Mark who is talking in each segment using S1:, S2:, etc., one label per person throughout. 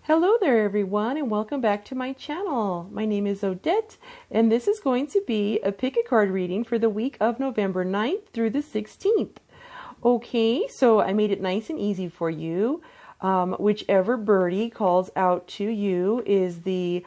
S1: Hello there everyone and welcome back to my channel. My name is Odette and this is going to be a pick a card reading for the week of November 9th through the 16th. Okay, so I made it nice and easy for you. Whichever birdie calls out to you is the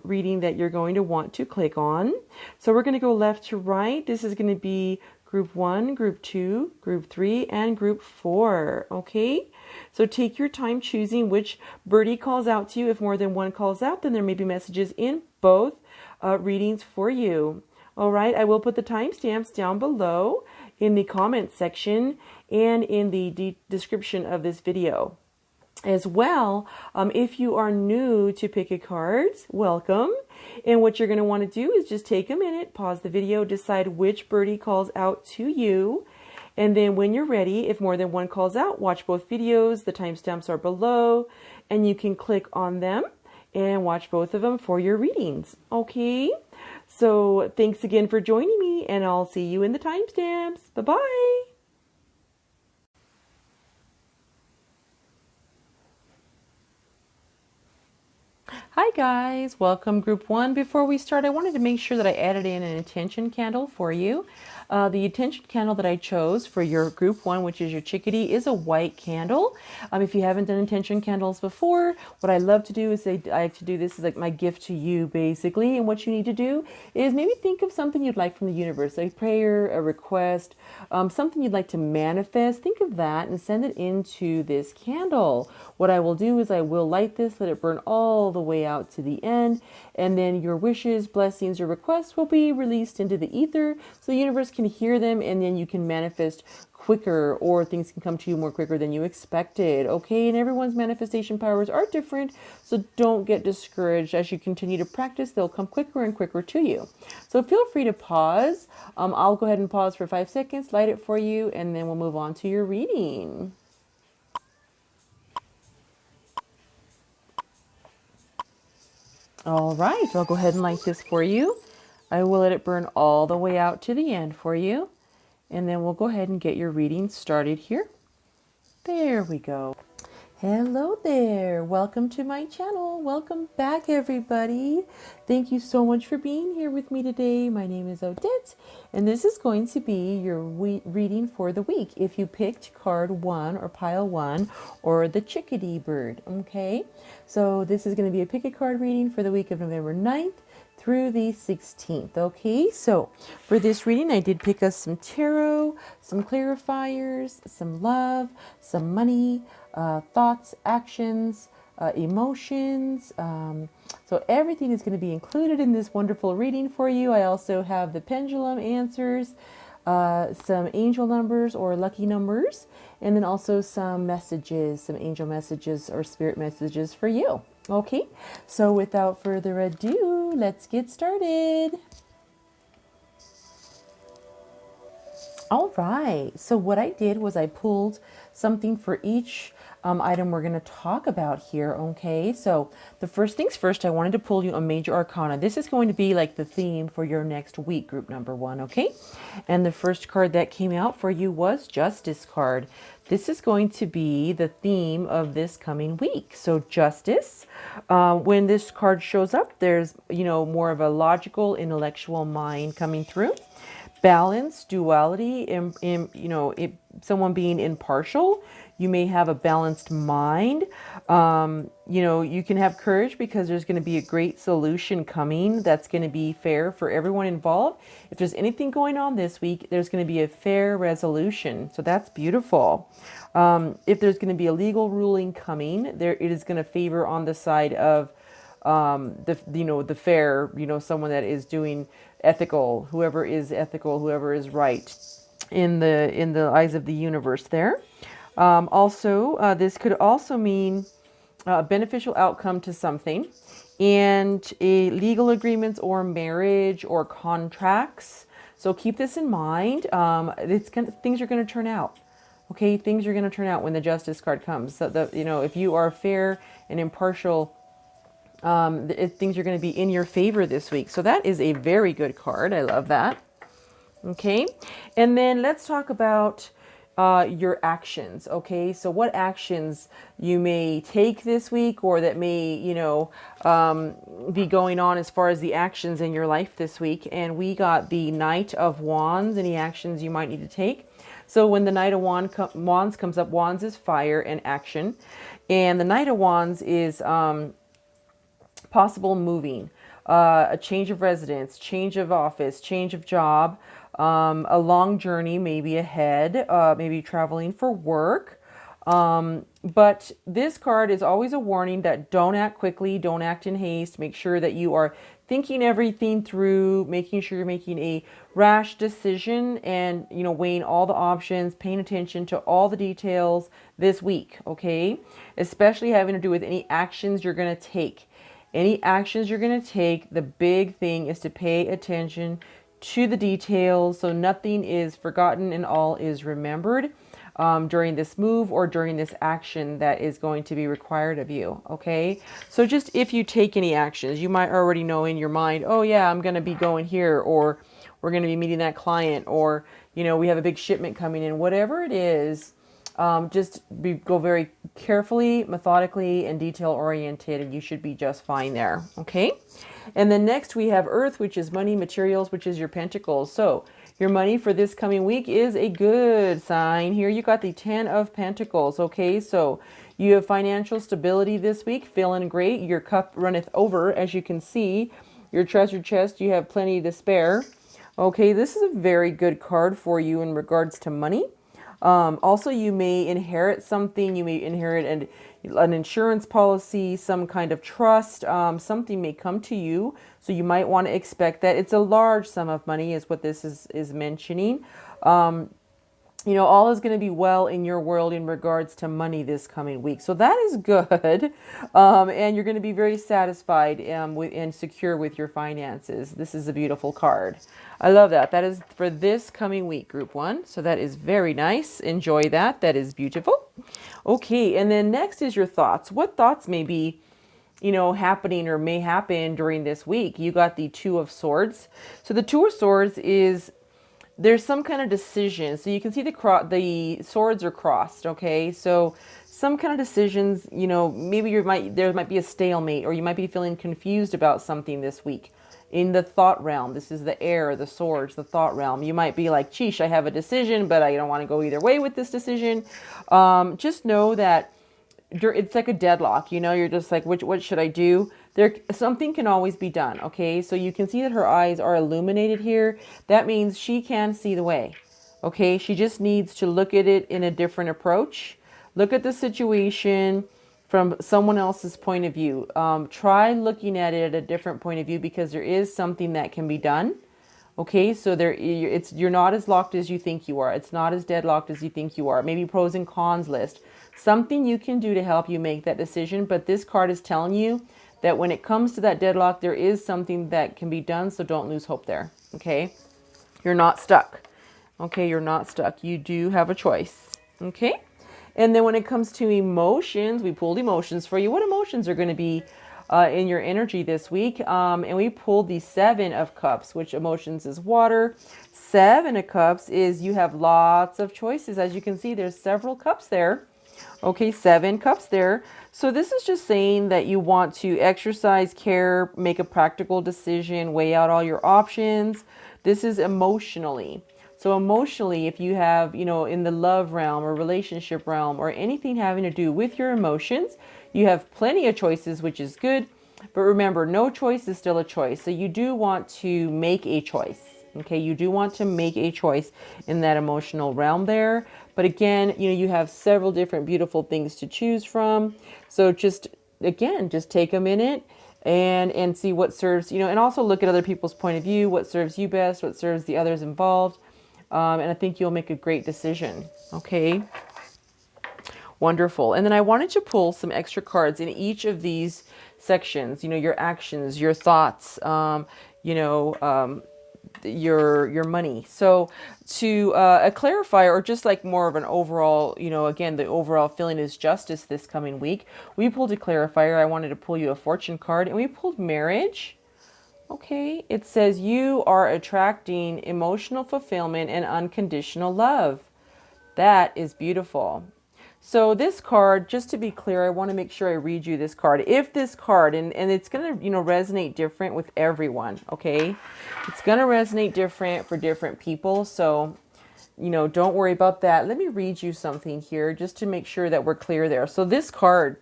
S1: reading that you're going to want to click on. So we're going to go left to right. This is going to be Group 1, Group 2, Group 3, and Group 4. Okay? So take your time choosing which birdie calls out to you. If more than one calls out, then there may be messages in both readings for you. All right, I will put the timestamps down below in the comments section and in the description of this video. As well, if you are new to Pick a Cards, welcome. And what you're going to want to do is just take a minute, pause the video, decide which birdie calls out to you. And then when you're ready, if more than one calls out, watch both videos. The timestamps are below and you can click on them and watch both of them for your readings. Okay, so thanks again for joining me and I'll see you in the timestamps. Bye-bye. Hi guys, welcome Group 1. Before we start, I wanted to make sure that I added in an attention candle for you. The attention candle that I chose for your Group 1, which is your chickadee, is a white candle. If you haven't done attention candles before, what I love to do is I like to do this as like my gift to you basically. And what you need to do is maybe think of something you'd like from the universe, a prayer, a request, something you'd like to manifest. Think of that and send it into this candle. What I will do is I will light this, let it burn all the way out to the end, and then your wishes, blessings, or requests will be released into the ether so the universe can hear them, and then you can manifest quicker, or things can come to you more quicker than you expected. Okay, and everyone's manifestation powers are different, so don't get discouraged. As you continue to practice, they'll come quicker and quicker to you. So feel free to pause. I'll go ahead and pause for 5 seconds, light it for you, and then we'll move on to your reading. All right, I'll go ahead and light this for you. I will let it burn all the way out to the end for you. And then we'll go ahead and get your reading started here. There we go. Hello there. Welcome to my channel. Welcome back, everybody. Thank you so much for being here with me today. My name is Odette, and this is going to be your reading for the week. If you picked card 1 or pile 1 or the chickadee bird, okay? So this is going to be a pick a card reading for the week of November 9th through the 16th. Okay, so for this reading, I did pick us some tarot, some clarifiers, some love, some money, thoughts, actions, emotions. So everything is going to be included in this wonderful reading for you. I also have the pendulum answers, some angel numbers or lucky numbers, and then also some messages, some angel messages or spirit messages for you. Okay, so without further ado, let's get started. All right, so what I did was I pulled something for each item we're going to talk about here. Okay, so the first things first, I wanted to pull you a major arcana. This is going to be like the theme for your next week, group number 1. Okay, and the first card that came out for you was Justice card. This is going to be the theme of this coming week. So justice, when this card shows up, there's, you know, more of a logical, intellectual mind coming through. Balance, duality, someone being impartial. You may have a balanced mind. You know, you can have courage because there's going to be a great solution coming that's going to be fair for everyone involved. If there's anything going on this week, there's going to be a fair resolution. So that's beautiful. If there's going to be a legal ruling coming, it is going to favor on the side of the fair, someone that is doing ethical, whoever is right in the eyes of the universe there. This could also mean a beneficial outcome to something, and a legal agreements or marriage or contracts. So keep this in mind. Things are going to turn out. Okay, things are going to turn out when the Justice card comes. So if you are fair and impartial, things are going to be in your favor this week. So that is a very good card. I love that. Okay, and then let's talk about your actions. Okay, so what actions you may take this week, or that may, be going on as far as the actions in your life this week. And we got the Knight of Wands, any actions you might need to take. So when the Knight of Wands comes up, Wands is fire and action. And the Knight of Wands is possible moving, a change of residence, change of office, change of job, a long journey maybe ahead, maybe traveling for work. But this card is always a warning that don't act quickly, don't act in haste. Make sure that you are thinking everything through, making sure you're making a rash decision, and weighing all the options, paying attention to all the details this week, okay? Especially having to do with any actions you're going to take. Any actions you're going to take, the big thing is to pay attention to the details, so nothing is forgotten and all is remembered during this move or during this action that is going to be required of you. Okay, so just if you take any actions, you might already know in your mind, oh yeah, I'm going to be going here, or we're going to be meeting that client, or we have a big shipment coming in. Whatever it is, go very carefully, methodically, and detail oriented, and you should be just fine there. Okay, and then next we have Earth, which is money, materials, which is your pentacles. So your money for this coming week is a good sign. Here you got the 10 of Pentacles. Okay, so you have financial stability this week, feeling great. Your cup runneth over, as you can see. Your treasure chest, you have plenty to spare. Okay, this is a very good card for you in regards to money. Also, you may inherit something. You may inherit an insurance policy, some kind of trust. Something may come to you, so you might want to expect that. It's a large sum of money is what this is mentioning. All is going to be well in your world in regards to money this coming week. So that is good. And you're going to be very satisfied and secure with your finances. This is a beautiful card. I love that. That is for this coming week, group 1. So that is very nice. Enjoy that. That is beautiful. Okay. And then next is your thoughts. What thoughts may be, happening or may happen during this week? You got the Two of Swords. So the Two of Swords is, there's some kind of decision. So you can see the swords are crossed. Okay, so some kind of decisions. Maybe there might be a stalemate, or you might be feeling confused about something this week in the thought realm. This is the air, the swords, the thought realm. You might be like, "Sheesh, I have a decision, but I don't want to go either way with this decision." Just know that it's like a deadlock. You're just like, what should I do? Something can always be done. Okay, so you can see that her eyes are illuminated here. That means she can see the way. Okay, she just needs to look at it in a different approach. Look at the situation from someone else's point of view. Try looking at it at a different point of view, because there is something that can be done. Okay, so you're not as locked as you think you are. It's not as deadlocked as you think you are. Maybe pros and cons list. Something you can do to help you make that decision. But this card is telling you that when it comes to that deadlock, there is something that can be done. So don't lose hope there. Okay, you're not stuck. Okay, you're not stuck. You do have a choice. Okay, and then when it comes to emotions, we pulled emotions for you. What emotions are going to be in your energy this week? And we pulled the Seven of Cups, which emotions is water. Seven of Cups is you have lots of choices. As you can see, there's several cups there. Okay, 7 cups there. So this is just saying that you want to exercise care, make a practical decision, weigh out all your options. This is emotionally. So emotionally, if you have, in the love realm or relationship realm or anything having to do with your emotions, you have plenty of choices, which is good. But remember, no choice is still a choice. So you do want to make a choice. Okay, you do want to make a choice in that emotional realm there. But again, you have several different beautiful things to choose from. So just take a minute and see what serves, and also look at other people's point of view, what serves you best, what serves the others involved. And I think you'll make a great decision. Okay. Wonderful. And then I wanted to pull some extra cards in each of these sections, your actions, your thoughts, your money. So to a clarifier, or just like more of an overall, again, the overall feeling is justice this coming week. We pulled a clarifier. I wanted to pull you a fortune card, and we pulled marriage. Okay, it says you are attracting emotional fulfillment and unconditional love. That is beautiful. So this card, just to be clear, I want to make sure I read you this card. If this card, and it's going to, resonate different with everyone, okay? It's going to resonate different for different people. So, don't worry about that. Let me read you something here just to make sure that we're clear there. So this card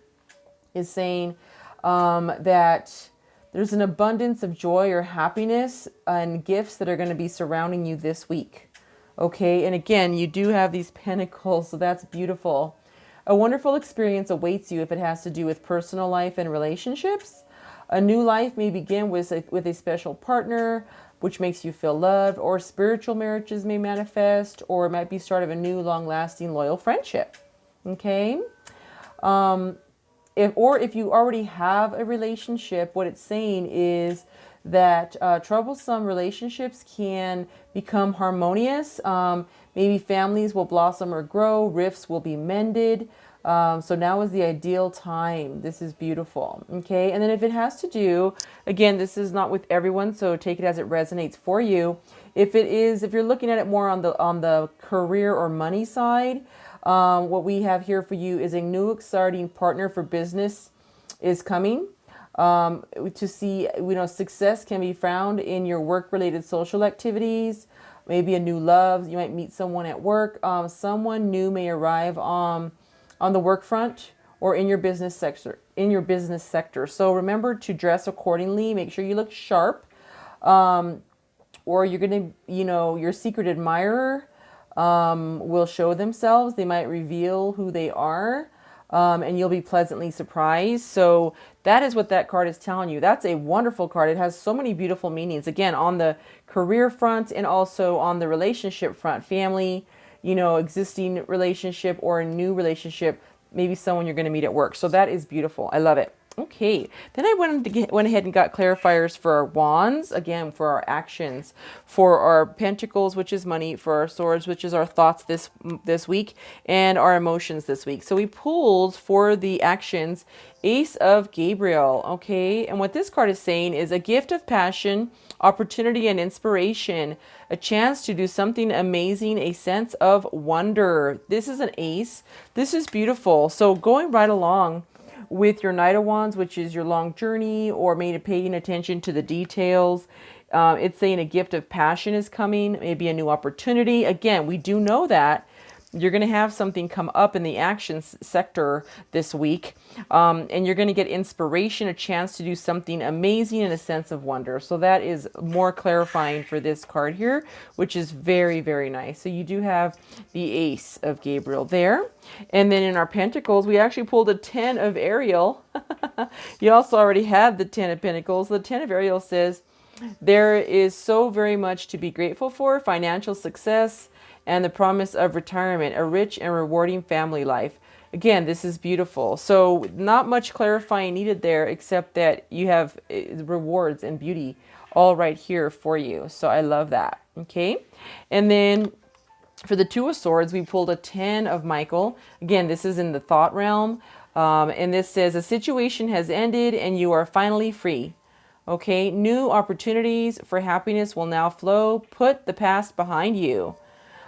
S1: is saying that there's an abundance of joy or happiness and gifts that are going to be surrounding you this week. Okay, and again, you do have these pentacles, so that's beautiful. A wonderful experience awaits you if it has to do with personal life and relationships. A new life may begin with a special partner, which makes you feel loved, or spiritual marriages may manifest, or it might be start of a new, long-lasting, loyal friendship. Okay? If you already have a relationship, what it's saying is that troublesome relationships can become harmonious. Maybe families will blossom or grow, rifts will be mended. So now is the ideal time. This is beautiful. Okay. And then if it has to do, again, this is not with everyone, so take it as it resonates for you. If you're looking at it more on the career or money side, what we have here for you is a new exciting partner for business is coming. To see, success can be found in your work-related social activities, maybe a new love. You might meet someone at work. Someone new may arrive on the work front or in your business sector. So remember to dress accordingly. Make sure you look sharp. Or you're going to, your secret admirer will show themselves. They might reveal who they are. And you'll be pleasantly surprised. So that is what that card is telling you. That's a wonderful card. It has so many beautiful meanings. Again, on the career front and also on the relationship front, family, existing relationship or a new relationship, maybe someone you're going to meet at work. So that is beautiful. I love it. Okay, then I went ahead and got clarifiers for our wands, again, for our actions, for our pentacles, which is money, for our swords, which is our thoughts this week, and our emotions this week. So we pulled for the actions, Ace of Gabriel, okay? And what this card is saying is a gift of passion, opportunity, and inspiration, a chance to do something amazing, a sense of wonder. This is an ace. This is beautiful. So going right along with your Knight of Wands, which is your long journey or maybe paying attention to the details. It's saying a gift of passion is coming, maybe a new opportunity. Again, we do know that you're going to have something come up in the actions sector this week. And you're going to get inspiration, a chance to do something amazing, and a sense of wonder. So that is more clarifying for this card here, which is very, very nice. So you do have the Ace of Gabriel there. And then in our Pentacles, we actually pulled a 10 of Ariel. You also already had the 10 of Pentacles. The 10 of Ariel says, there is so very much to be grateful for, financial success, and the promise of retirement, a rich and rewarding family life. Again, this is beautiful. So not much clarifying needed there, except that you have rewards and beauty all right here for you. So I love that. Okay. And then for the Two of Swords, we pulled a 10 of Michael. Again, this is in the thought realm. And this says, a situation has ended and you are finally free. Okay. New opportunities for happiness will now flow. Put the past behind you.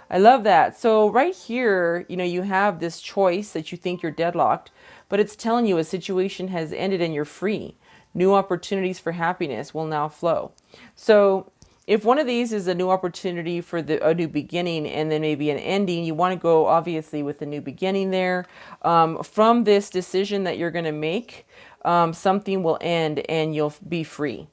S1: I love that. So right here, you have this choice that you think you're deadlocked, but it's telling you a situation has ended and you're free. New opportunities for happiness will now flow. So if one of these is a new opportunity for a new beginning and then maybe an ending, you want to go obviously with the new beginning there. From this decision that you're going to make, something will end and you'll be free.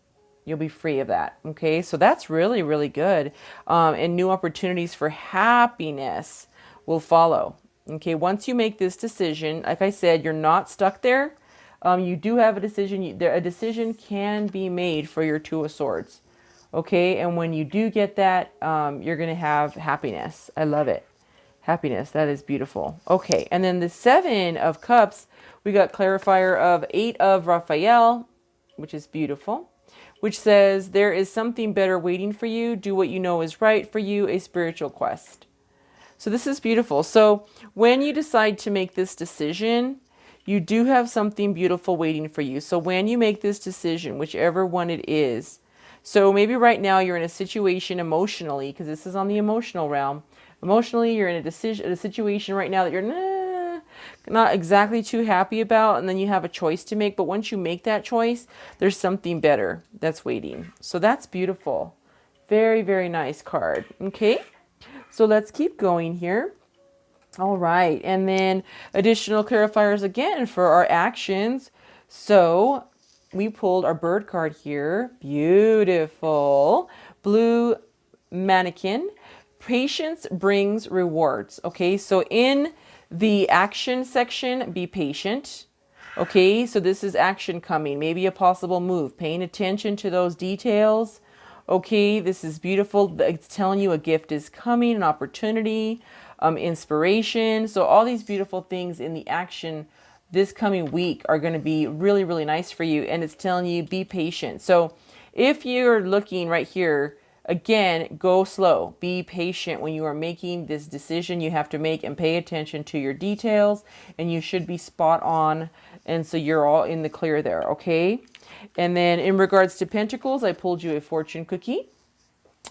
S1: You'll be free of that. Okay. So that's really, really good. And new opportunities for happiness will follow. Okay. Once you make this decision, like I said, you're not stuck there. You do have a decision. A decision can be made for your Two of Swords. Okay. And when you do get that, you're going to have happiness. I love it. Happiness. That is beautiful. Okay. And then the 7 of Cups, we got clarifier of 8 of Raphael, which is beautiful, which says there is something better waiting for you. Do what you know is right for you, a spiritual quest. So this is beautiful. So when you decide to make this decision, you do have something beautiful waiting for you. So when you make this decision, whichever one it is, so maybe right now you're in a situation emotionally, because this is on the emotional realm, emotionally you're in a situation right now that you're not exactly too happy about, and then you have a choice to make. But once you make that choice, there's something better that's waiting. So that's beautiful. Very, very nice card. Okay, so let's keep going here. All right, and then additional clarifiers again for our actions. So we pulled our bird card here. Beautiful. Blue mannequin. Patience brings rewards. Okay, so in the action section, be patient. Okay, so this is action coming, maybe a possible move, paying attention to those details. Okay, this is beautiful. It's telling you a gift is coming, an opportunity, inspiration. So all these beautiful things in the action this coming week are going to be really, really nice for you. And it's telling you be patient. So if you're looking right here, again, go slow, be patient when you are making this decision you have to make, and pay attention to your details, and you should be spot on. And so you're all in the clear there. Okay. And then in regards to Pentacles, I pulled you a fortune cookie.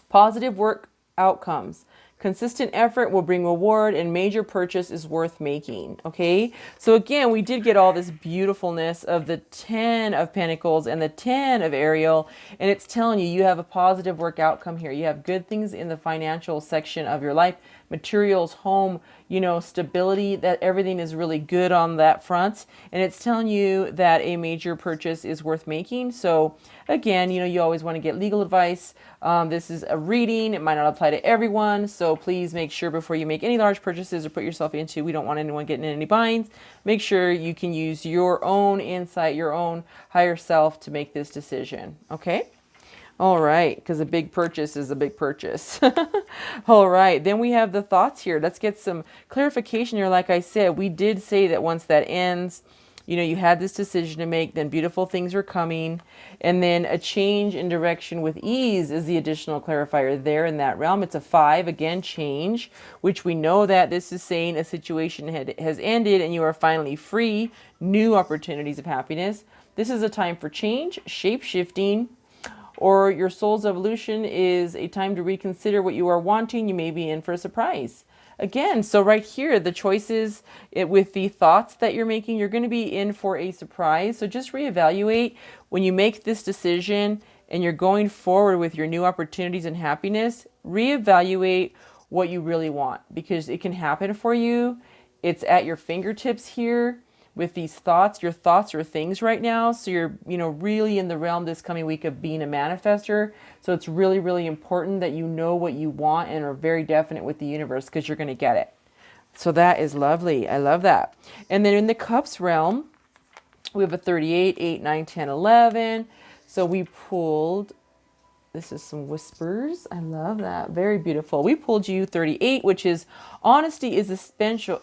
S1: Positive work outcomes. Consistent effort will bring reward, and major purchase is worth making. Okay, so again, we did get all this beautifulness of the 10 of Pentacles and the 10 of Ariel, and it's telling you you have a positive work outcome here. You have good things in the financial section of your life, materials, home, you know, stability, that everything is really good on that front. And it's telling you that a major purchase is worth making. So again, you know, you always want to get legal advice. This is a reading. It might not apply to everyone. So please make sure before you make any large purchases or put yourself into, we don't want anyone getting in any binds. Make sure you can use your own insight, your own higher self to make this decision. Okay. All right, because a big purchase is a big purchase. All right, then we have the thoughts here. Let's get some clarification here. Like I said, we did say that once that ends, you know, you had this decision to make, then beautiful things are coming. And then a change in direction with ease is the additional clarifier there in that realm. It's a 5, again, change, which we know that this is saying a situation has ended and you are finally free, new opportunities of happiness. This is a time for change, shape-shifting, or your soul's evolution is a time to reconsider what you are wanting. You may be in for a surprise. Again, so right here, the choices with the thoughts that you're making, you're going to be in for a surprise. So just reevaluate when you make this decision and you're going forward with your new opportunities and happiness, reevaluate what you really want, because it can happen for you. It's at your fingertips here. With these thoughts, your thoughts are things right now. So you're, you know, really in the realm this coming week of being a manifester. So it's really, really important that you know what you want and are very definite with the universe, because you're going to get it. So that is lovely. I love that. And then in the cups realm, we have a 38, 8, 9, 10, 11. So we pulled, this is some whispers. I love that. Very beautiful. We pulled you 38, which is honesty is essential.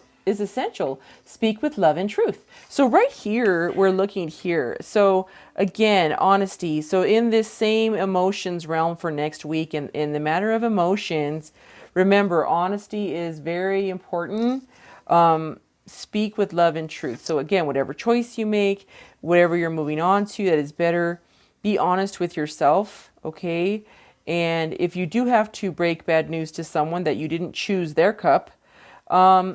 S1: Speak with love and truth. So right here, we're looking here. So again, honesty. So in this same emotions realm for next week, in the matter of emotions, remember, honesty is very important. Speak with love and truth. So again, whatever choice you make, whatever you're moving on to, that is better. Be honest with yourself. Okay. And if you do have to break bad news to someone that you didn't choose their cup,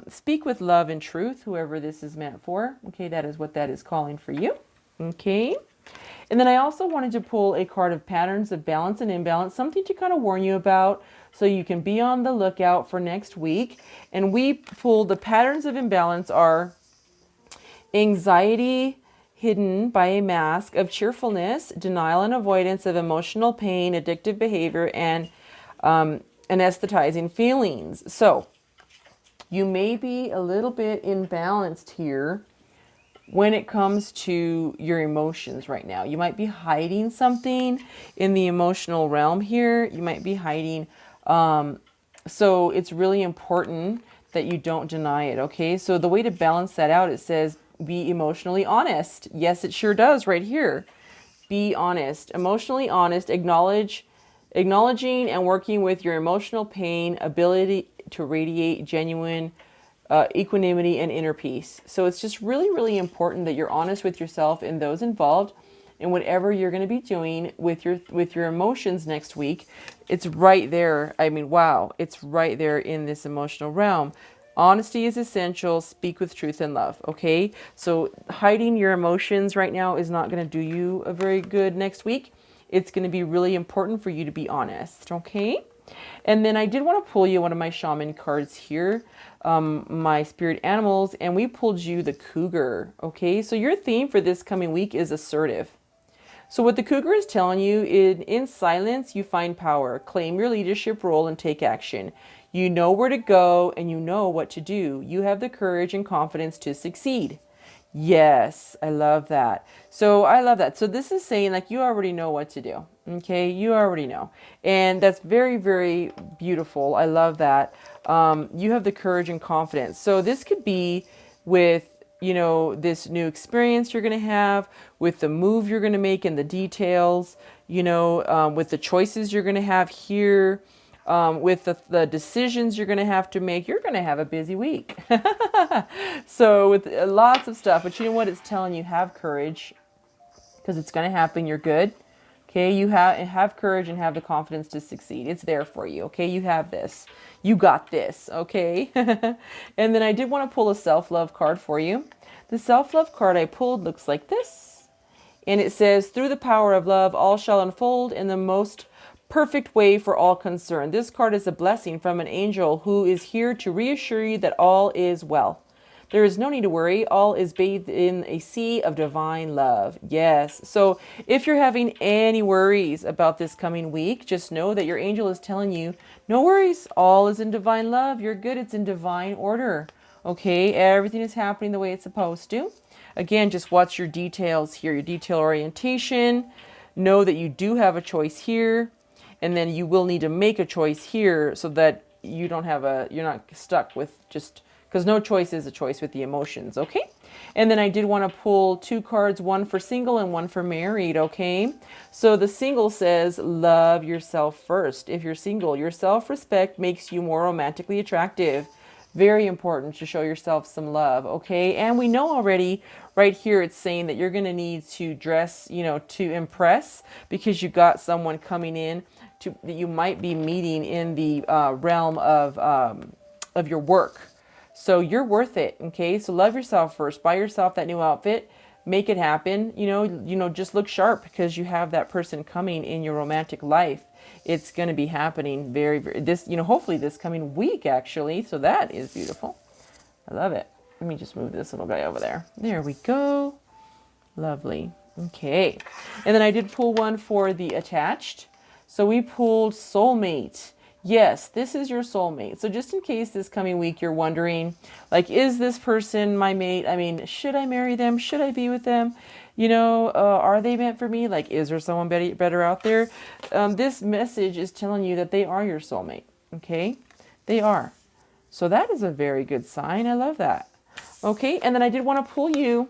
S1: speak with love and truth, whoever this is meant for. Okay, that is what that is calling for you. Okay. And then I also wanted to pull a card of patterns of balance and imbalance, something to kind of warn you about so you can be on the lookout for next week. And we pulled the patterns of imbalance are anxiety hidden by a mask of cheerfulness, denial and avoidance of emotional pain, addictive behavior, and anesthetizing feelings. So you may be a little bit imbalanced here when it comes to your emotions right now. You might be hiding something in the emotional realm here. You might be hiding. So it's really important that you don't deny it. Okay. So the way to balance that out, it says be emotionally honest. Yes, it sure does right here. Be honest, emotionally honest, acknowledging and working with your emotional pain, ability to radiate genuine equanimity and inner peace. So it's just really, really important that you're honest with yourself and those involved. and whatever you're going to be doing with your emotions next week, it's right there. I mean, wow, it's right there in this emotional realm. Honesty is essential. Speak with truth and love. Okay. So hiding your emotions right now is not going to do you a very good next week. It's going to be really important for you to be honest. Okay. And then I did want to pull you one of my shaman cards here, my spirit animals, and we pulled you the cougar. Okay. So your theme for this coming week is assertive. So what the cougar is telling you is, in silence, you find power. Claim your leadership role and take action. You know where to go and you know what to do. You have the courage and confidence to succeed. Yes, I love that. So I love that. So this is saying like you already know what to do. Okay, you already know. And that's very, very beautiful. I love that. You have the courage and confidence. So this could be with, you know, this new experience you're going to have, with the move you're going to make and the details, you know, with the choices you're going to have here, with the decisions you're going to have to make. You're going to have a busy week. So with lots of stuff, but you know what? It's telling you, have courage, because it's going to happen. You're good. Okay. You have courage and have the confidence to succeed. It's there for you. Okay. You have this, you got this. Okay. And then I did want to pull a self-love card for you. The self-love card I pulled looks like this. And it says, through the power of love, all shall unfold in the most perfect way for all concerned. This card is a blessing from an angel who is here to reassure you that all is well. There is no need to worry. All is bathed in a sea of divine love. Yes. So if you're having any worries about this coming week, just know that your angel is telling you, no worries. All is in divine love. You're good. It's in divine order. Okay. Everything is happening the way it's supposed to. Again, just watch your details here, your detail orientation. Know that you do have a choice here. And then you will need to make a choice here so that you don't have you're not stuck with just, because no choice is a choice with the emotions. Okay. And then I did want to pull two cards, one for single and one for married. Okay. So the single says, love yourself first. If you're single, your self-respect makes you more romantically attractive. Very important to show yourself some love. Okay. And we know already right here, it's saying that you're going to need to dress, you know, to impress, because you got someone coming in that you might be meeting in the realm of your work. So you're worth it. Okay. So love yourself first. Buy yourself that new outfit. Make it happen. You know, just look sharp, because you have that person coming in your romantic life. It's going to be happening very, very, hopefully this coming week, actually. So that is beautiful. I love it. Let me just move this little guy over there. There we go. Lovely. Okay. And then I did pull one for the attached. So we pulled soulmate. Yes, this is your soulmate. So just in case this coming week you're wondering, like, is this person my mate? I mean, should I marry them? Should I be with them? You know, are they meant for me? Like, is there someone better out there? This message is telling you that they are your soulmate. Okay, they are. So that is a very good sign. I love that. Okay, and then I did want to pull you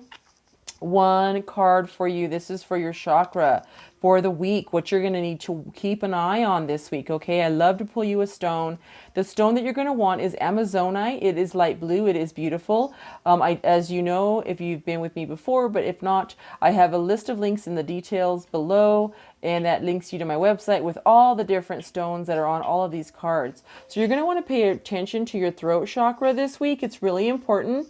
S1: one card for you. This is for your chakra for the week, what you're going to need to keep an eye on this week. Okay, I love to pull you a stone. The stone that you're going to want is Amazonite. It is light blue. It is beautiful. As you know, if you've been with me before, but if not, I have a list of links in the details below, and that links you to my website with all the different stones that are on all of these cards. So you're going to want to pay attention to your throat chakra this week. It's really important.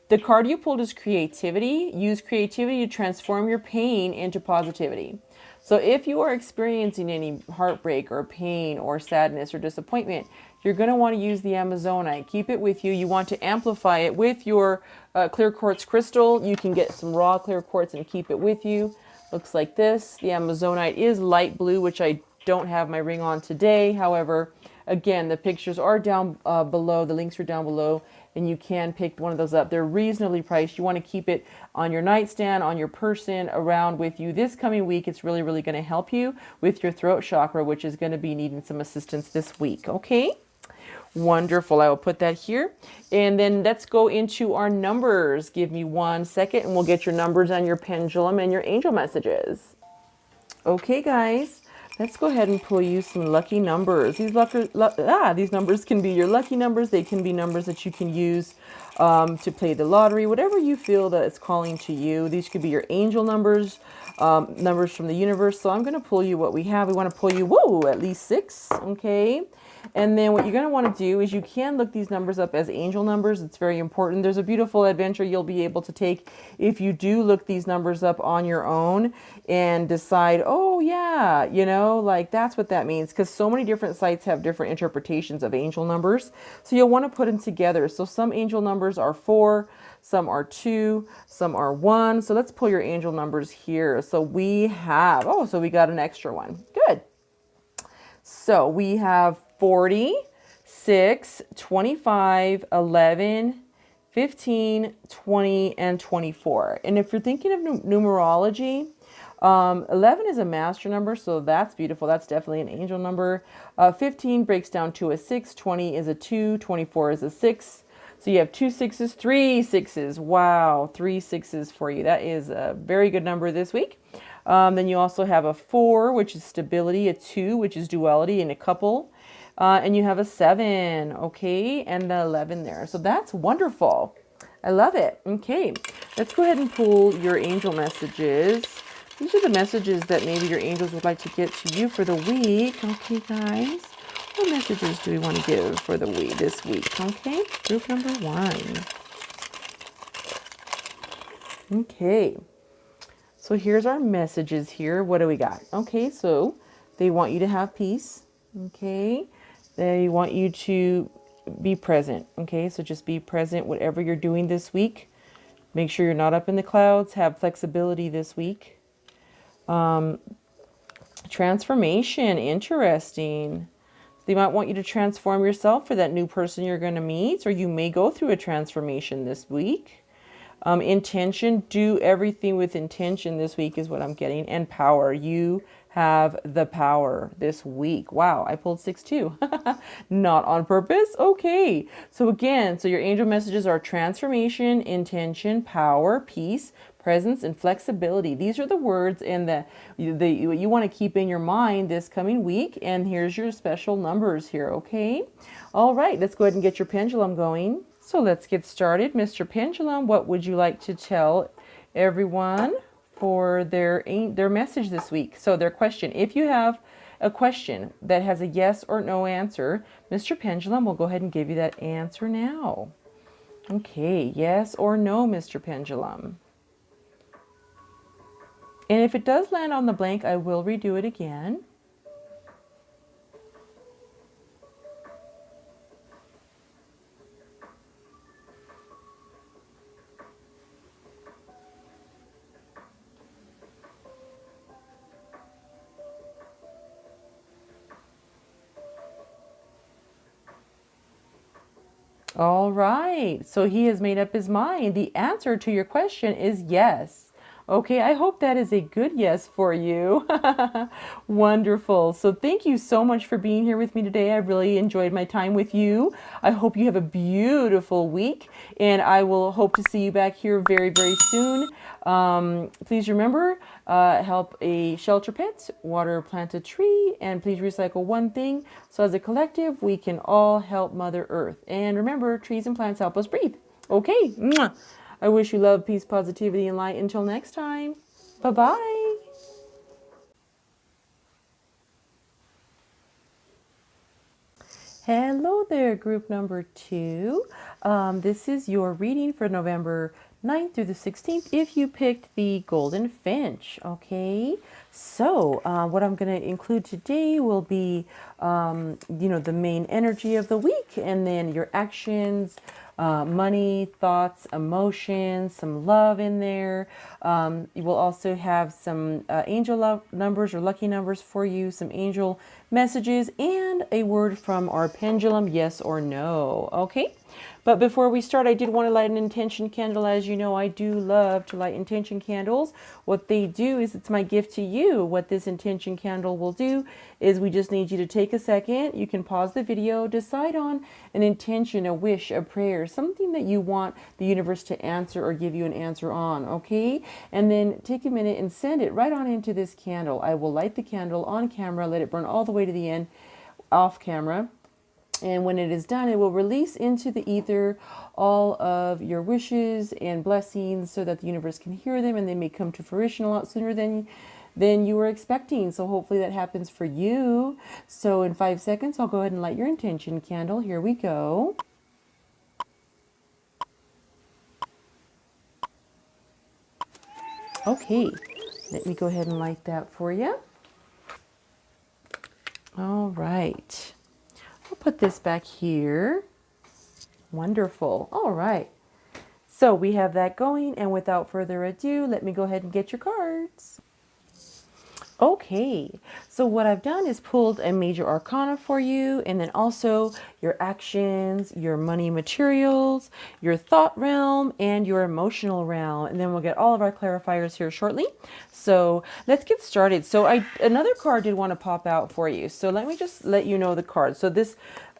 S1: The card you pulled is creativity. Use creativity to transform your pain into positivity. So if you are experiencing any heartbreak or pain or sadness or disappointment, you're going to want to use the Amazonite. Keep it with you. You want to amplify it with your clear quartz crystal. You can get some raw clear quartz and keep it with you. Looks like this. The Amazonite is light blue, which I don't have my ring on today. However, again, the pictures are down below. The links are down below, and you can pick one of those up. They're reasonably priced. You want to keep it on your nightstand, on your person, around with you. This coming week, it's really, really going to help you with your throat chakra, which is going to be needing some assistance this week. Okay? Wonderful. I will put that here. And then let's go into our numbers. Give me 1 second, and we'll get your numbers on your pendulum and your angel messages. Okay, guys. Let's go ahead and pull you some lucky numbers. These numbers can be your lucky numbers. They can be numbers that you can use to play the lottery, whatever you feel that it's calling to you. These could be your angel numbers, numbers from the universe. So I'm going to pull you what we have. We want to pull you, whoa, at least 6. Okay. And then what you're going to want to do is you can look these numbers up as angel numbers. It's very important. There's a beautiful adventure you'll be able to take if you do look these numbers up on your own and decide, oh yeah, you know, like that's what that means. Because so many different sites have different interpretations of angel numbers. So you'll want to put them together. So some angel numbers are 4, some are 2, some are 1. So let's pull your angel numbers here. So we have, oh, so we got an extra one. Good. So we have 40, 6, 25, 11, 15, 20, and 24. And if you're thinking of numerology, 11 is a master number, so that's beautiful. That's definitely an angel number. 15 breaks down to a 6, 20 is a 2, 24 is a 6. So you have 2 6s, 3 6s. Wow, 3 6s for you. That is a very good number this week. Then you also have a 4, which is stability, a 2, which is duality and a couple. And you have a 7, okay, and the 11 there. So that's wonderful. I love it. Okay, let's go ahead and pull your angel messages. These are the messages that maybe your angels would like to get to you for the week. Okay, guys. What messages do we want to give for the week this week? Okay, group number 1. Okay. So here's our messages here. What do we got? Okay, so they want you to have peace. Okay. They want you to be present. Okay, so just be present whatever you're doing this week. Make sure you're not up in the clouds. Have flexibility this week. Transformation, interesting. They might want you to transform yourself for that new person you're going to meet, or you may go through a transformation this week. Intention, do everything with intention this week is what I'm getting. And power, you have the power this week. Wow, I pulled 6 too. Not on purpose. Okay. So again, so your angel messages are transformation, intention, power, peace, presence, and flexibility. These are the words and the you want to keep in your mind this coming week. And here's your special numbers here. Okay. All right, let's go ahead and get your pendulum going. So let's get started. Mr. Pendulum, what would you like to tell everyone for their message this week? So their question, if you have a question that has a yes or no answer, Mr. Pendulum will go ahead and give you that answer now. Okay, yes or no, Mr. Pendulum. And if it does land on the blank, I will redo it again. All right, so he has made up his mind. The answer to your question is yes. Okay, I hope that is a good yes for you. Wonderful. So thank you so much for being here with me today. I really enjoyed my time with you. I hope you have a beautiful week, and I will hope to see you back here very, very soon. Please remember, help a shelter pet, water plant a tree, and please recycle one thing. So as a collective, we can all help Mother Earth. And remember, trees and plants help us breathe. Okay. Mwah. I wish you love, peace, positivity, and light. Until next time. Bye-bye. Hello there, group number 2. This is your reading for November 9th through the 16th if you picked the Golden Finch. Okay, so what I'm going to include today will be, the main energy of the week, and then your actions, money, thoughts, emotions, some love in there. You will also have some angel love numbers or lucky numbers for you, some angel messages, and a word from our pendulum, yes or no. Okay. But before we start, I did want to light an intention candle. As you know, I do love to light intention candles. What they do is, it's my gift to you. What this intention candle will do is, we just need you to take a second. You can pause the video, decide on an intention, a wish, a prayer, something that you want the universe to answer or give you an answer on, okay? And then take a minute and send it right on into this candle. I will light the candle on camera, let it burn all the way to the end, off camera. And when it is done, it will release into the ether all of your wishes and blessings so that the universe can hear them and they may come to fruition a lot sooner than you were expecting. So hopefully that happens for you. So in 5 seconds, I'll go ahead and light your intention candle. Here we go. Okay, let me go ahead and light that for you. All right. I'll put this back here. Wonderful. All right. So we have that going, and without further ado, let me go ahead and get your cards. Okay, so what I've done is pulled a major arcana for you, and then also your actions, your money materials, your thought realm, and your emotional realm. And then we'll get all of our clarifiers here shortly. So let's get started. So another card did want to pop out for you. So let me just let you know the card. So this,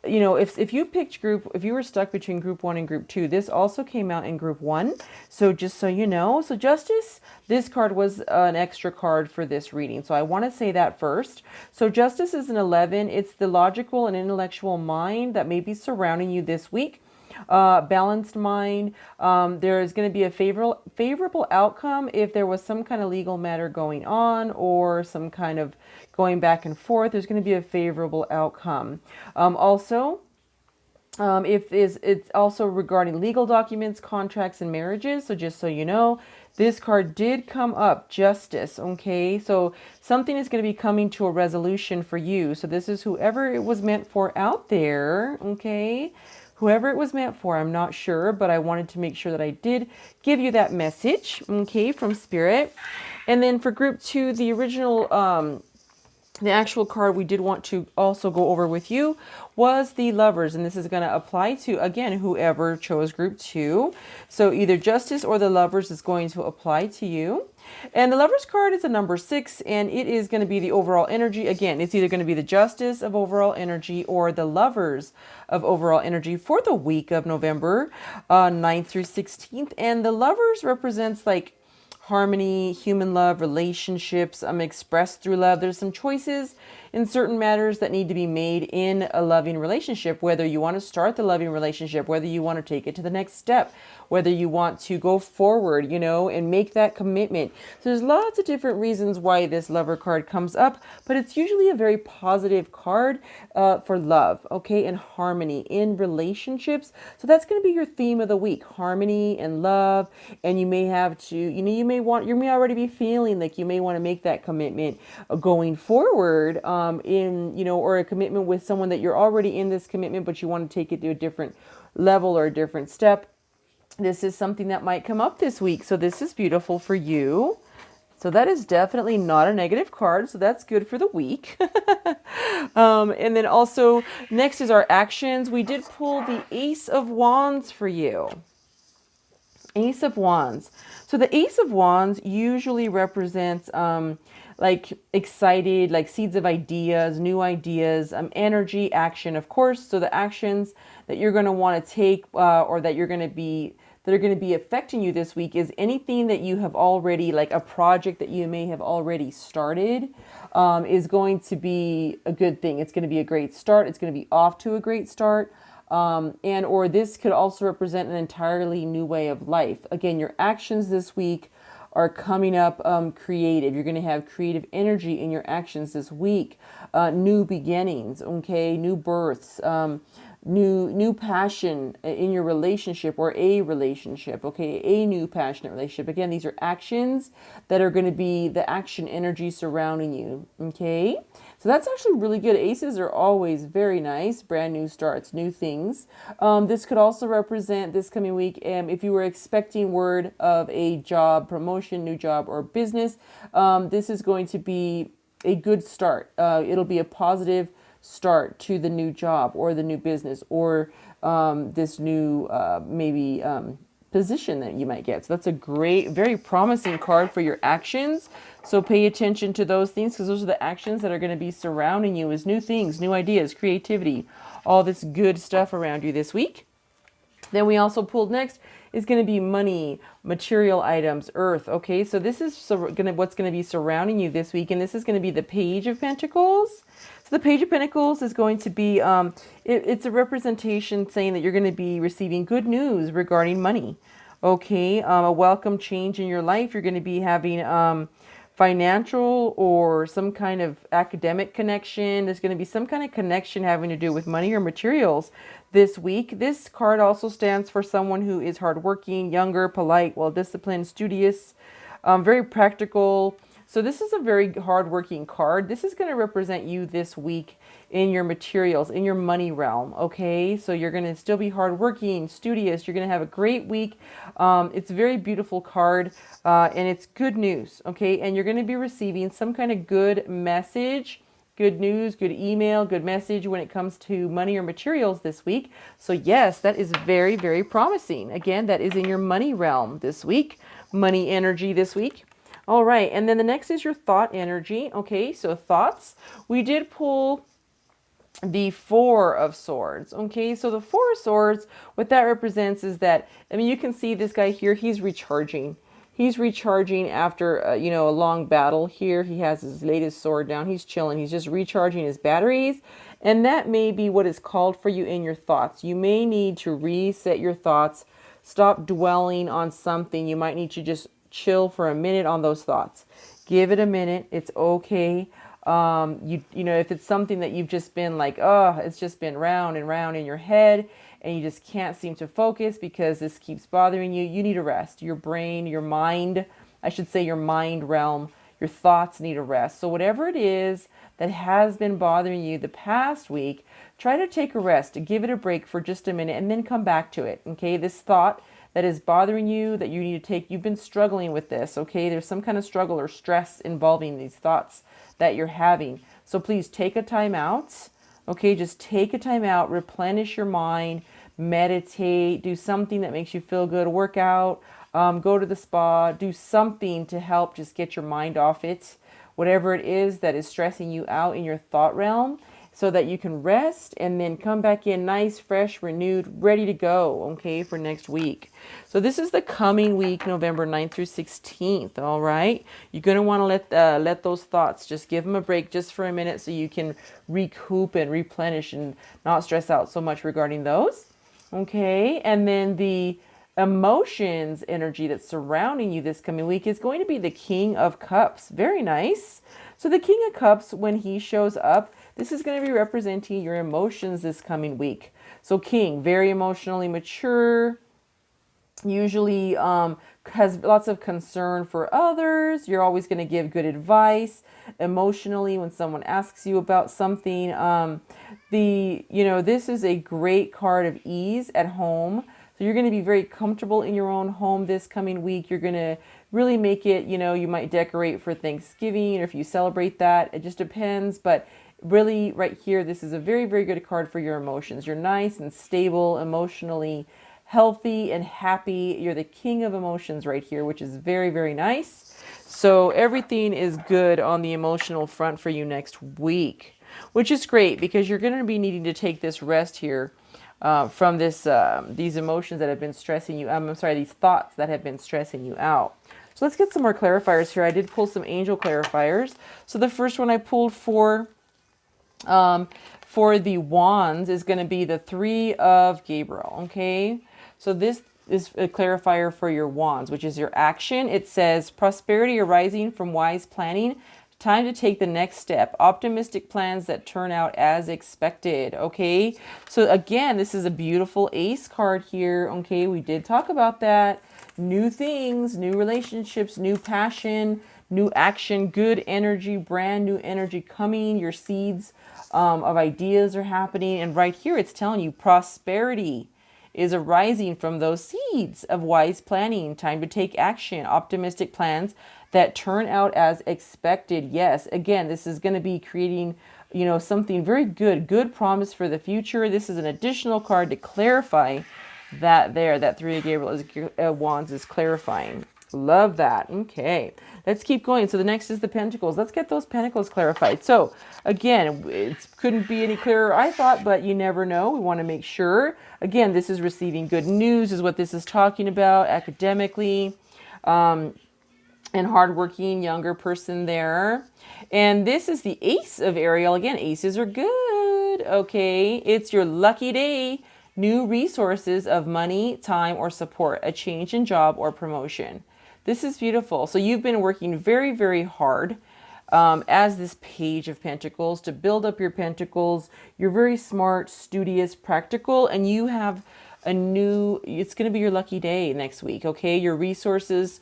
S1: you know, if you picked if you were stuck between group 1 and group 2, this also came out in group 1. So just so you know, so Justice, this card was an extra card for this reading. So I want to say that first. So Justice is an 11. It's the logical and intellectual mind that may be surrounding you this week. Balanced mind. There is going to be a favorable outcome if there was some kind of legal matter going on or some kind of going back and forth. There's going to be a favorable outcome. Also, it's also regarding legal documents, contracts, and marriages. So just so you know, this card did come up, Justice. Okay, so something is going to be coming to a resolution for you. So this is whoever it was meant for out there. Okay. Whoever it was meant for, I'm not sure, but I wanted to make sure that I did give you that message, okay, from Spirit. And then for group 2, the original, the actual card we did want to also go over with you was the Lovers. And this is going to apply to, again, whoever chose group 2. So either Justice or the Lovers is going to apply to you. And the Lovers card is a number 6, and it is going to be the overall energy. Again, it's either going to be the Justice of overall energy or the Lovers of overall energy for the week of November 9th through 16th. And the Lovers represents like harmony, human love, relationships expressed through love. There's some choices in certain matters that need to be made in a loving relationship, whether you want to start the loving relationship, whether you want to take it to the next step, whether you want to go forward, you know, and make that commitment. So there's lots of different reasons why this Lover card comes up, but it's usually a very positive card for love, okay, and harmony in relationships. So that's going to be your theme of the week, harmony and love. And you may have to, you know, you may already be feeling like you may want to make that commitment going forward in, you know, or a commitment with someone that you're already in this commitment, but you want to take it to a different level or a different step. This is something that might come up this week. So this is beautiful for you. So that is definitely not a negative card. So that's good for the week. And then also next is our actions. We did pull the Ace of Wands for you. Ace of Wands. So the Ace of Wands usually represents like excited, like seeds of ideas, new ideas, energy, action, of course. So the actions that you're going to want to take or that you're going to be that are going to be affecting you this week is anything that you have already, like a project that you may have already started is going to be a good thing. It's going to be a great start. It's going to be off to a great start. And or this could also represent an entirely new way of life. Again, your actions this week are coming up creative. You're going to have creative energy in your actions this week. New beginnings, okay, new births, new passion in your relationship or a relationship, okay, a new passionate relationship. Again, these are actions that are going to be the action energy surrounding you, okay? So that's actually really good. Aces are always very nice. Brand new starts, new things. This could also represent this coming week if you were expecting word of a job, promotion, new job, or business. This is going to be a good start. It'll be a positive start to the new job or the new business or this new maybe position that you might get. So that's a great, very promising card for your actions. So pay attention to those things because those are the actions that are going to be surrounding you as new things, new ideas, creativity, all this good stuff around you this week. Then we also pulled next is going to be money, material items, earth. Okay, so this is what's going to be surrounding you this week. And this is going to be the Page of Pentacles. So the Page of Pentacles is going to be, it's a representation saying that you're going to be receiving good news regarding money. Okay, a welcome change in your life. You're going to be having financial or some kind of academic connection. There's going to be some kind of connection having to do with money or materials this week. This card also stands for someone who is hardworking, younger, polite, well-disciplined, studious, very practical. So this is a very hardworking card. This is going to represent you this week in your materials, in your money realm. Okay, so you're going to still be hardworking, studious. You're going to have a great week. It's a very beautiful card, and it's good news. Okay, and you're going to be receiving some kind of good message, good news, good email, good message when it comes to money or materials this week. So yes, that is very, very promising. Again, that is in your money realm this week, money energy this week. All right, and then the next is your thought energy. Okay, so thoughts. We did pull the Four of Swords. Okay, so the Four of Swords, what that represents is that, I mean, you can see this guy here, he's recharging. He's recharging after, you know, a long battle here. He has his latest sword down. He's chilling. He's just recharging his batteries. And that may be what is called for you in your thoughts. You may need to reset your thoughts. Stop dwelling on something. You might need to just chill for a minute on those thoughts. Give it a minute. It's okay. You know, if it's something that you've just been like, oh, it's just been round and round in your head and you just can't seem to focus because this keeps bothering you, you need a rest. Your brain, your mind, I should say your mind realm, your thoughts need a rest. So whatever it is that has been bothering you the past week, try to take a rest, give it a break for just a minute and then come back to it. Okay, this thought that is bothering you, that you need to take, you've been struggling with this, okay? There's some kind of struggle or stress involving these thoughts that you're having. So please take a time out, okay? Just take a time out, replenish your mind, meditate, do something that makes you feel good, work out, go to the spa, do something to help just get your mind off it, whatever it is that is stressing you out in your thought realm, so that you can rest and then come back in nice, fresh, renewed, ready to go, okay, for next week. So this is the coming week, November 9th through 16th, all right? You're going to want to let those thoughts, just give them a break just for a minute so you can recoup and replenish and not stress out so much regarding those, okay? And then the emotions energy that's surrounding you this coming week is going to be the King of Cups. Very nice. So the King of Cups, when he shows up, this is going to be representing your emotions this coming week. So King, very emotionally mature, usually has lots of concern for others. You're always going to give good advice emotionally when someone asks you about something. This is a great card of ease at home. So you're going to be very comfortable in your own home this coming week. You're going to really make it, you know, you might decorate for Thanksgiving or if you celebrate that. It just depends. But really right here, this is a very, very good card for your emotions. You're nice and stable, emotionally healthy and happy. You're the king of emotions right here, which is very, very nice. So everything is good on the emotional front for you next week, which is great because you're going to be needing to take this rest here from these emotions that have been stressing you. These thoughts that have been stressing you out. So let's get some more clarifiers here. I did pull some angel clarifiers. So the first one I pulled for the wands is going to be the Three of Gabriel. Okay, so this is a clarifier for your wands, which is your action. It says prosperity arising from wise planning. Time to take the next step. Optimistic plans that turn out as expected. Okay, so again, this is a beautiful ace card here. Okay, we did talk about that. New things, new relationships, new passion, new action, good energy, brand new energy coming. Your seeds of ideas are happening. And right here, it's telling you prosperity is arising from those seeds of wise planning. Time to take action. Optimistic plans that turn out as expected. Yes, again, this is going to be creating, you know, something very good promise for the future. This is an additional card to clarify that there. That Three of Gabriel wands is clarifying. Love that. Okay, let's keep going. So the next is the Pentacles. Let's get those Pentacles clarified. So again, it couldn't be any clearer, I thought, but you never know. We want to make sure. Again, this is receiving good news is what this is talking about academically. and hardworking younger person there. And this is the Ace of Ariel. Again, aces are good. Okay, it's your lucky day. New resources of money, time, or support, a change in job or promotion. This is beautiful. So you've been working very, very hard as this Page of Pentacles to build up your pentacles. You're very smart, studious, practical, and you have it's going to be your lucky day next week. Okay, your resources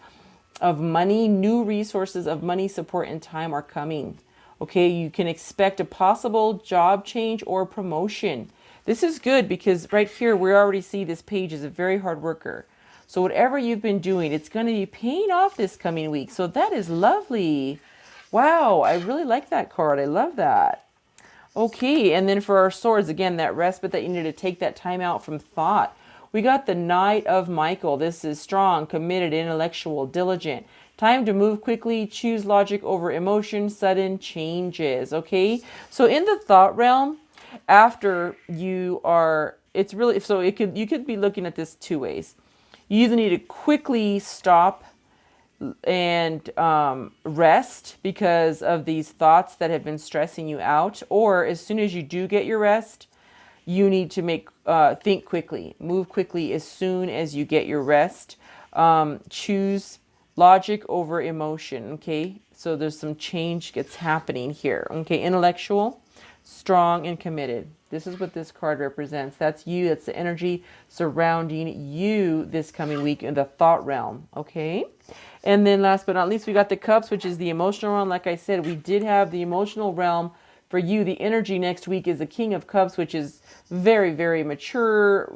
S1: of money, new resources of money, support, and time are coming. Okay, you can expect a possible job change or promotion. This is good because right here we already see this Page is a very hard worker. So whatever you've been doing, it's going to be paying off this coming week. So that is lovely. Wow, I really like that card. I love that. Okay, and then for our swords, again, that respite that you need to take that time out from thought. We got the Knight of Michael. This is strong, committed, intellectual, diligent. Time to move quickly, choose logic over emotion, sudden changes. Okay, so in the thought realm, after you are, it's really, so you could be looking at this two ways. You either need to quickly stop and rest because of these thoughts that have been stressing you out, or as soon as you do get your rest, you need to think quickly, move quickly as soon as you get your rest. Choose logic over emotion. Okay, so there's some change that's happening here. Okay, intellectual, strong, and committed. This is what this card represents. That's you. That's the energy surrounding you this coming week in the thought realm. Okay. And then last but not least, we got the Cups, which is the emotional realm. Like I said, we did have the emotional realm for you. The energy next week is the King of Cups, which is very, very mature,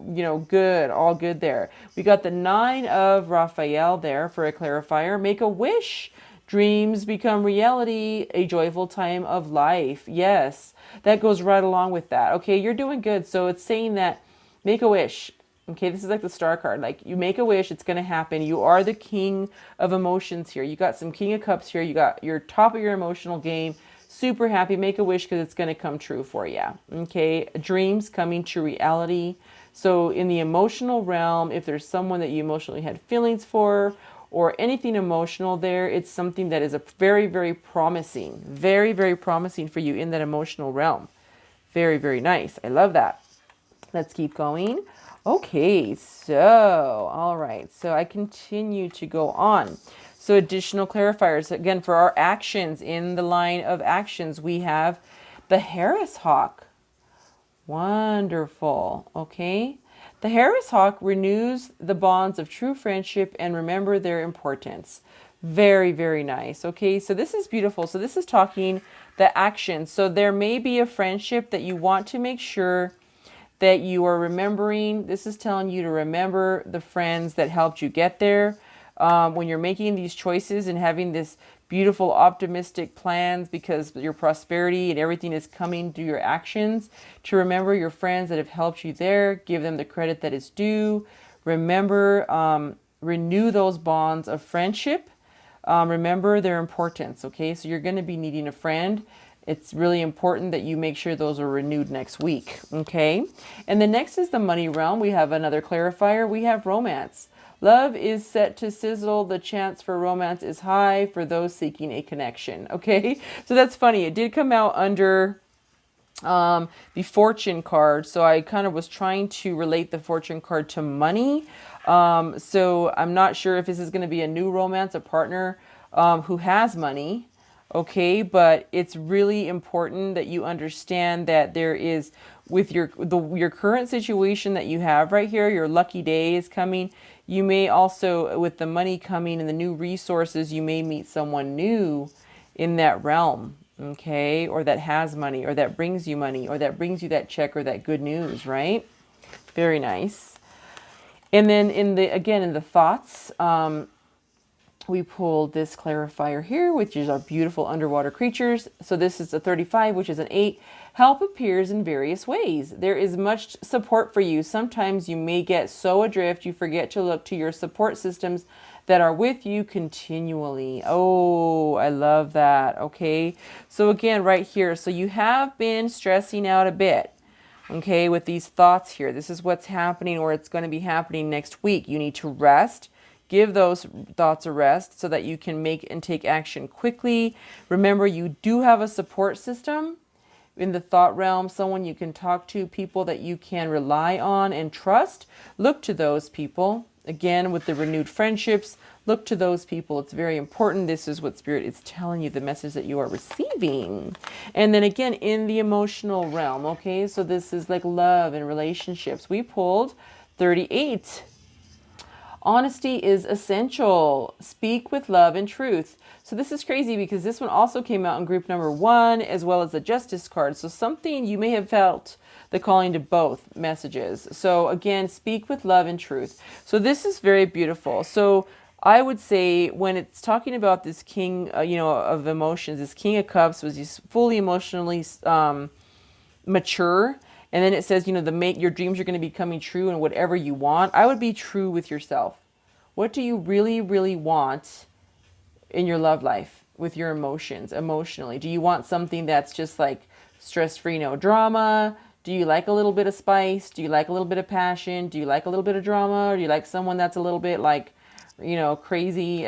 S1: good, all good there. We got the Nine of Raphael there for a clarifier. Make a wish. Dreams become reality, a joyful time of life. Yes, that goes right along with that. Okay, you're doing good. So it's saying that make a wish. Okay, this is like the star card. Like you make a wish, it's going to happen. You are the king of emotions here. You got some King of Cups here. You got your top of your emotional game. Super happy. Make a wish because it's going to come true for you. Okay, dreams coming to reality. So in the emotional realm, if there's someone that you emotionally had feelings for, or anything emotional there, it's something that is a very, very promising, very, very promising for you in that emotional realm. Very, very nice. I love that. Let's keep going. Okay, so, all right. So I continue to go on. So additional clarifiers. Again, for our actions, in the line of actions, we have the Harris Hawk. Wonderful. Okay. The Harris Hawk renews the bonds of true friendship and remember their importance. Very, very nice. Okay, so this is beautiful. So this is talking the action. So there may be a friendship that you want to make sure that you are remembering. This is telling you to remember the friends that helped you get there. When you're making these choices and having this beautiful, optimistic plans because your prosperity and everything is coming through your actions, to remember your friends that have helped you there, give them the credit that is due. Remember, renew those bonds of friendship. Remember their importance, okay? So you're going to be needing a friend. It's really important that you make sure those are renewed next week, okay? And the next is the money realm. We have another clarifier. We have romance. Love is set to sizzle. The chance for romance is high for those seeking a connection. Okay, so that's funny. It did come out under the fortune card. So I kind of was trying to relate the fortune card to money. So I'm not sure if this is going to be a new romance, a partner who has money. Okay, but it's really important that you understand that there is, with your current situation that you have right here, your lucky day is coming. You may also, with the money coming and the new resources, you may meet someone new in that realm, okay? Or that has money, or that brings you money, or that brings you that check or that good news, right? Very nice. And then in the thoughts, we pulled this clarifier here, which is our beautiful underwater creatures. So this is a 35, which is an 8. Help appears in various ways. There is much support for you. Sometimes you may get so adrift you forget to look to your support systems that are with you continually. Oh, I love that. Okay. So again, right here. So you have been stressing out a bit. Okay, with these thoughts here. This is what's happening, or it's going to be happening next week. You need to rest. Give those thoughts a rest so that you can make and take action quickly. Remember, you do have a support system in the thought realm, someone you can talk to, people that you can rely on and trust. Look to those people. Again, with the renewed friendships, look to those people. It's very important. This is what Spirit is telling you, the message that you are receiving. And then again, in the emotional realm, okay? So this is like love and relationships. We pulled 38. Honesty is essential. Speak with love and truth. So this is crazy because this one also came out in group number 1 as well as the Justice card. So something you may have felt the calling to both messages. So again, speak with love and truth. So this is very beautiful. So I would say when it's talking about this king, of emotions, this King of Cups was just fully emotionally mature. And then it says, your dreams are going to be coming true and whatever you want. I would be true with yourself. What do you really, really want in your love life with your emotions, emotionally? Do you want something that's just like stress-free, no drama? Do you like a little bit of spice? Do you like a little bit of passion? Do you like a little bit of drama? Or do you like someone that's a little bit like, crazy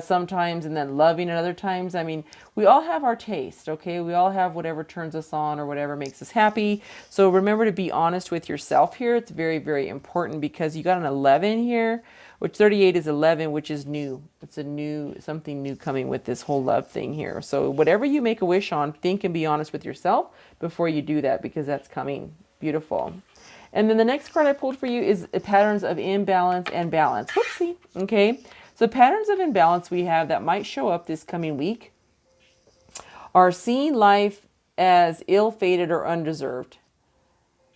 S1: sometimes and then loving at other times? I mean, we all have our taste, okay? We all have whatever turns us on or whatever makes us happy. So remember to be honest with yourself here. It's very, very important because you got an 11 here, which 38 is 11, which is new. It's something new coming with this whole love thing here. So whatever you make a wish on, think and be honest with yourself before you do that, because that's coming. Beautiful. And then the next card I pulled for you is patterns of imbalance and balance. Whoopsie. Okay. So patterns of imbalance we have that might show up this coming week are seeing life as ill-fated or undeserved.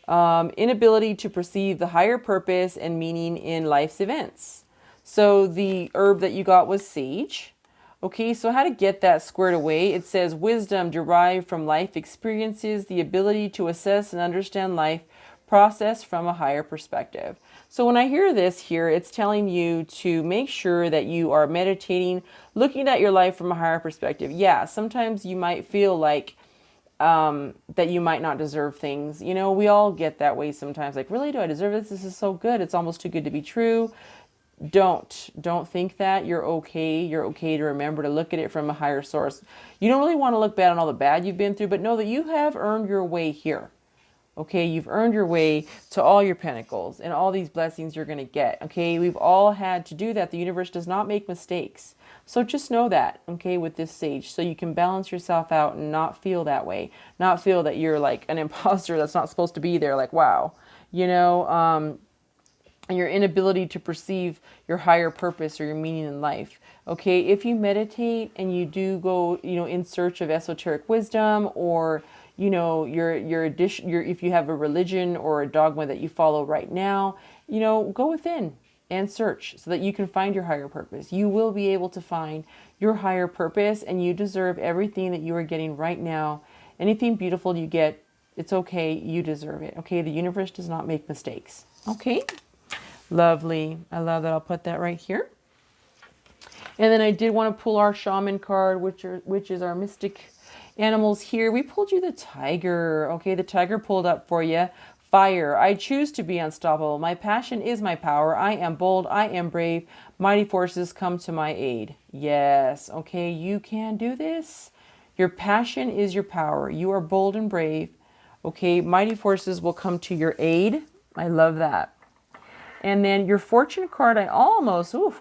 S1: Inability to perceive the higher purpose and meaning in life's events. So the herb that you got was sage. Okay, so how to get that squared away? It says wisdom derived from life experiences, the ability to assess and understand life process from a higher perspective. So when I hear this here, it's telling you to make sure that you are meditating, looking at your life from a higher perspective. Yeah, sometimes you might feel like that you might not deserve things. We all get that way sometimes. Like, really, do I deserve this? This is so good. It's almost too good to be true. Don't think that. You're okay. You're okay to remember to look at it from a higher source. You don't really want to look bad on all the bad you've been through, but know that you have earned your way here. Okay, you've earned your way to all your pentacles and all these blessings you're going to get. Okay, we've all had to do that. The universe does not make mistakes. So just know that, okay, with this sage, so you can balance yourself out and not feel that way. Not feel that you're like an imposter that's not supposed to be there. Like, wow, and your inability to perceive your higher purpose or your meaning in life. Okay, if you meditate and you do go, in search of esoteric wisdom, or if you have a religion or a dogma that you follow right now, go within and search so that you can find your higher purpose. You will be able to find your higher purpose, and you deserve everything that you are getting right now. Anything beautiful you get, it's okay. You deserve it. Okay, the universe does not make mistakes. Okay, lovely. I love that. I'll put that right here. And then I did want to pull our shaman card, which is our mystic animals here. We pulled you the tiger. Okay, the tiger pulled up for you. Fire. I choose to be unstoppable. My passion is my power. I am bold. I am brave. Mighty forces come to my aid. Yes. Okay, you can do this. Your passion is your power. You are bold and brave. Okay, mighty forces will come to your aid. I love that. And then your fortune card,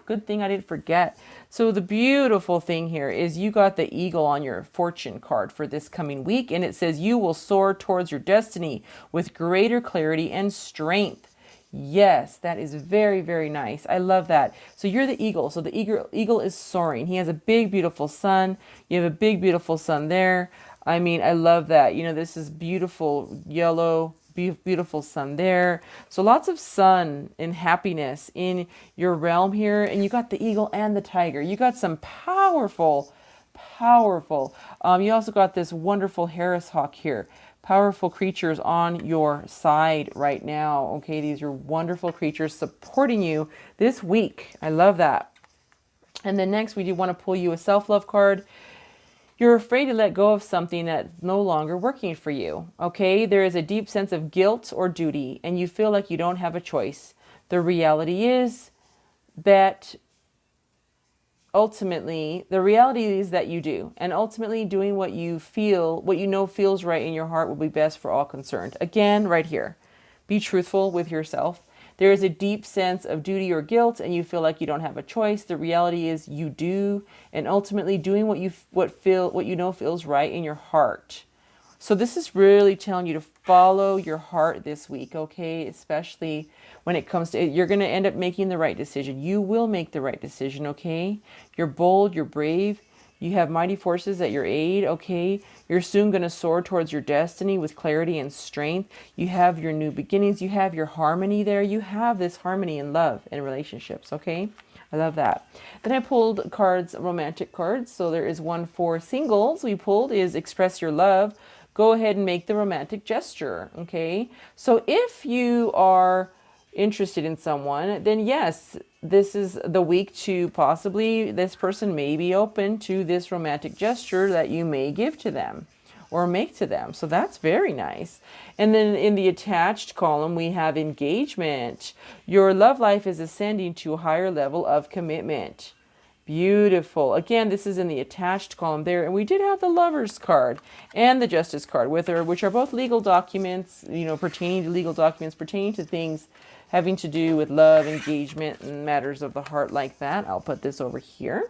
S1: good thing I didn't forget. So the beautiful thing here is you got the eagle on your fortune card for this coming week. And it says you will soar towards your destiny with greater clarity and strength. Yes, that is very, very nice. I love that. So you're the eagle. So the eagle is soaring. He has a big, beautiful sun. You have a big, beautiful sun there. I mean, I love that. This is beautiful yellow, beautiful sun there. So lots of sun and happiness in your realm here. And you got the eagle and the tiger. You got some powerful. You also got this wonderful Harris hawk here. Powerful creatures on your side right now. Okay, these are wonderful creatures supporting you this week. I love that. And then next, we do want to pull you a self-love card. You're afraid to let go of something that's no longer working for you. Okay, there is a deep sense of guilt or duty, and you feel like you don't have a choice. The reality is that ultimately, the reality is that you do. And ultimately, doing what you feel, what you know feels right in your heart will be best for all concerned. Again, right here, be truthful with yourself. There is a deep sense of duty or guilt, and you feel like you don't have a choice. The reality is you do, and ultimately doing what you know feels right in your heart. So this is really telling you to follow your heart this week, okay? Especially when it comes to, you're going to end up making the right decision. You will make the right decision, okay? You're bold, you're brave. You have mighty forces at your aid, okay? You're soon going to soar towards your destiny with clarity and strength. You have your new beginnings. You have your harmony there. You have this harmony in love and relationships, okay? I love that. Then I pulled cards, romantic cards. So there is one for singles. We pulled is express your love. Go ahead and make the romantic gesture, okay? So if you are interested in someone, then yes, this is the week to possibly, this person may be open to this romantic gesture that you may give to them or make to them. So that's very nice. And then in the attached column, we have engagement. Your love life is ascending to a higher level of commitment. Beautiful. Again, this is in the attached column there. And we did have the Lovers card and the Justice card with her, which are both legal documents, you know, pertaining to legal documents, pertaining to things having to do with love, engagement, and matters of the heart like that. I'll put this over here.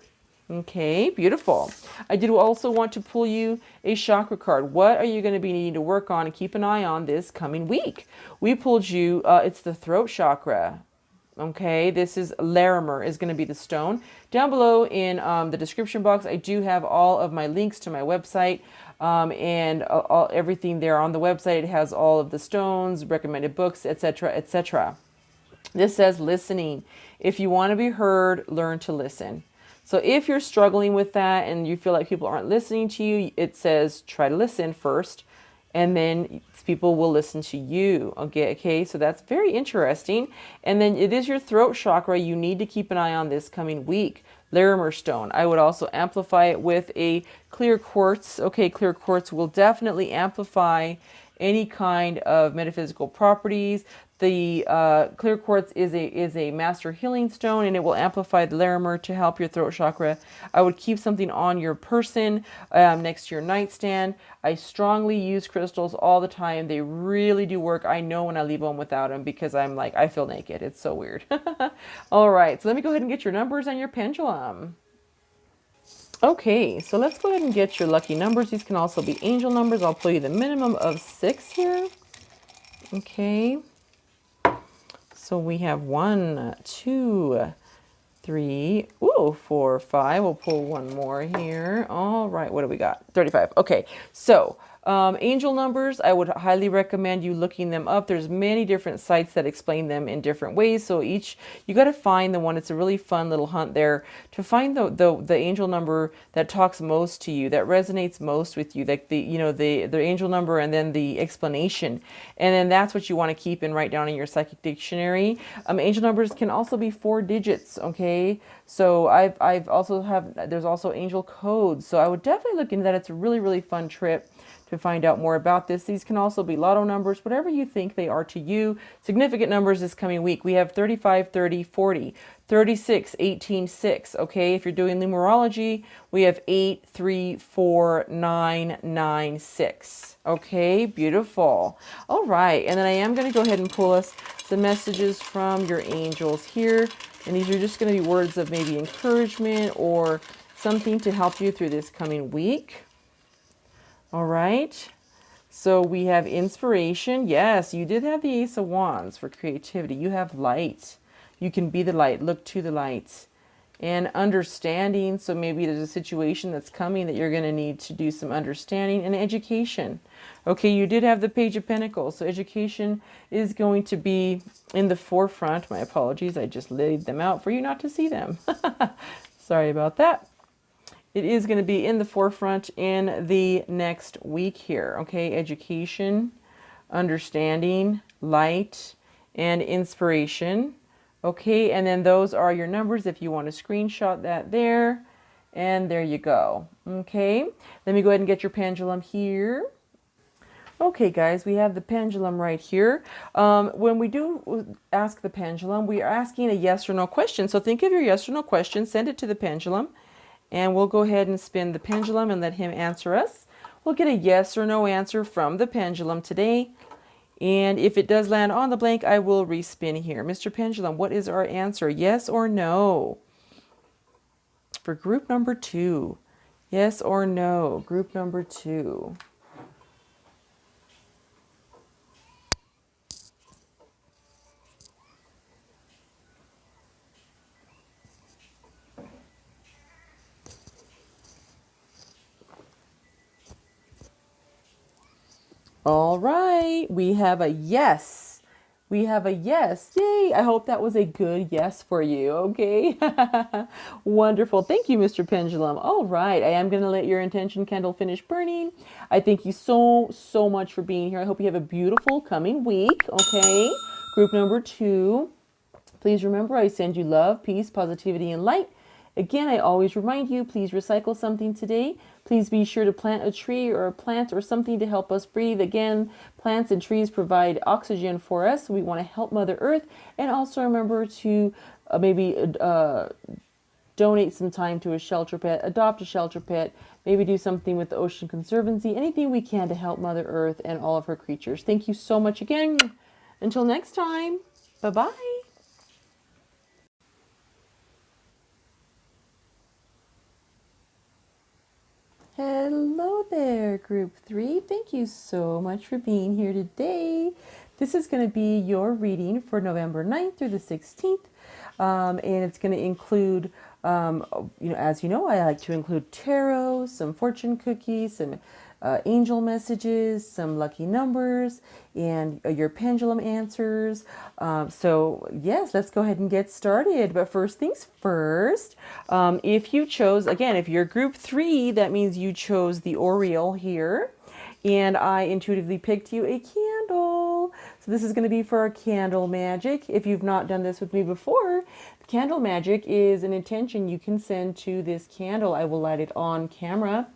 S1: Okay, beautiful. I did also want to pull you a chakra card. What are you going to be needing to work on and keep an eye on this coming week? We pulled you, it's the throat chakra. Okay, this is Larimer is going to be the stone. Down below in the description box, I do have all of my links to my website and everything there on the website. It has all of the stones, recommended books, etc., etc. This says listening. If you want to be heard, learn to listen. So if you're struggling with that and you feel like people aren't listening to you, it says try to listen first, and then people will listen to you. Okay, so that's very interesting. And then it is your throat chakra. You need to keep an eye on this coming week. Larimer stone. I would also amplify it with a clear quartz. Okay, clear quartz will definitely amplify any kind of metaphysical properties. The clear quartz is a master healing stone, and it will amplify the Larimer to help your throat chakra. I would keep something on your person next to your nightstand. I strongly use crystals all the time. They really do work. I know when I leave home without them because I'm like, I feel naked. It's so weird. All right, so let me go ahead and get your numbers and your pendulum. Okay, so let's go ahead and get your lucky numbers. These can also be angel numbers. I'll pull you the minimum of 6 here. Okay. So we have 1, 2, 3, 4, 5. We'll pull one more here. All right, what do we got? 35. Okay, so angel numbers, I would highly recommend you looking them up. There's many different sites that explain them in different ways. So you got to find the one. It's a really fun little hunt there to find the angel number that talks most to you, that resonates most with you, like the angel number and then the explanation. And then that's what you want to keep and write down in your psychic dictionary. Angel numbers can also be 4 digits. Okay. So there's also angel codes. So I would definitely look into that. It's a really, really fun trip to find out more about this. These can also be lotto numbers, whatever you think they are to you. Significant numbers this coming week. We have 35, 30, 40, 36, 18, 6. Okay, if you're doing numerology, we have 8, 3, 4, 9, 9, 6. Okay, beautiful. All right, and then I am going to go ahead and pull us some messages from your angels here. And these are just going to be words of maybe encouragement or something to help you through this coming week. All right, so we have inspiration. Yes, you did have the Ace of Wands for creativity. You have light. You can be the light. Look to the light. And understanding. So maybe there's a situation that's coming that you're going to need to do some understanding. And education. Okay, you did have the Page of Pentacles. So education is going to be in the forefront. My apologies. I just laid them out for you not to see them. Sorry about that. It is going to be in the forefront in the next week here. Okay, education, understanding, light, and inspiration. Okay, and then those are your numbers if you want to screenshot that there. And there you go. Okay, let me go ahead and get your pendulum here. Okay, guys, we have the pendulum right here. When we do ask the pendulum, we are asking a yes or no question. So think of your yes or no question, send it to the pendulum, and we'll go ahead and spin the pendulum and let him answer us. We'll get a yes or no answer from the pendulum today. And if it does land on the blank, I will respin here. Mr. Pendulum, what is our answer? Yes or no? For group number 2. Yes or no? Group number 2. All right, we have a yes. We have a yes. Yay! I hope that was a good yes for you. Okay. Wonderful. Thank you, Mr. Pendulum. All right, I am going to let your intention candle finish burning. I thank you so much for being here. I hope you have a beautiful coming week. Okay. Group number 2. Please remember, I send you love, peace, positivity, and light. Again, I always remind you, please recycle something today. Please be sure to plant a tree or a plant or something to help us breathe. Again, plants and trees provide oxygen for us. We want to help Mother Earth. And also remember to maybe donate some time to a shelter pet, adopt a shelter pet, maybe do something with the Ocean Conservancy, anything we can to help Mother Earth and all of her creatures. Thank you so much again. Until next time, bye-bye. Hello there, group 3. Thank you so much for being here today. This is going to be your reading for November 9th through the 16th. And it's going to include, as you know, I like to include tarot, some fortune cookies, some angel messages, some lucky numbers, and your pendulum answers. So yes, let's go ahead and get started. But first things first, if you chose, again, if you're group 3, that means you chose the Oriole here. And I intuitively picked you a candle. So this is going to be for our candle magic. If you've not done this with me before, candle magic is an intention you can send to this candle. I will light it on camera.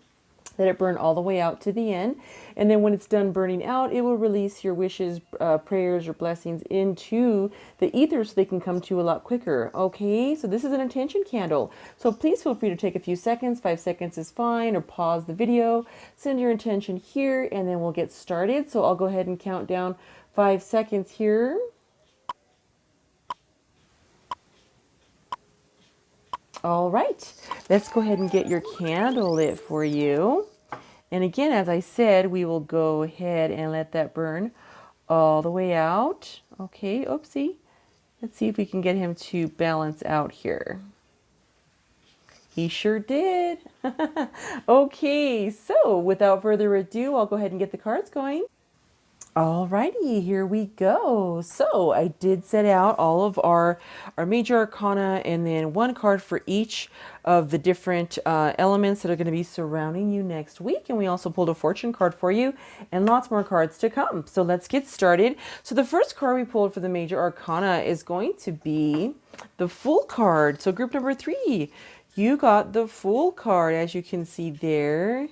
S1: Let it burn all the way out to the end. And then when it's done burning out, it will release your wishes, prayers, or blessings into the ether so they can come to you a lot quicker. Okay, so this is an intention candle. So please feel free to take a few seconds. 5 seconds is fine, or pause the video. Send your intention here, and then we'll get started. So I'll go ahead and count down 5 seconds here. All right, let's go ahead and get your candle lit for you. And again, as I said, we will go ahead and let that burn all the way out. Okay, oopsie. Let's see if we can get him to balance out here. He sure did. Okay, so without further ado, I'll go ahead and get the cards going. Alrighty, here we go. So I did set out all of our major arcana and then one card for each of the different elements that are going to be surrounding you next week. And we also pulled a fortune card for you and lots more cards to come. So let's get started. So the first card we pulled for the major arcana is going to be the Fool card. So group number 3, you got the Fool card, as you can see there.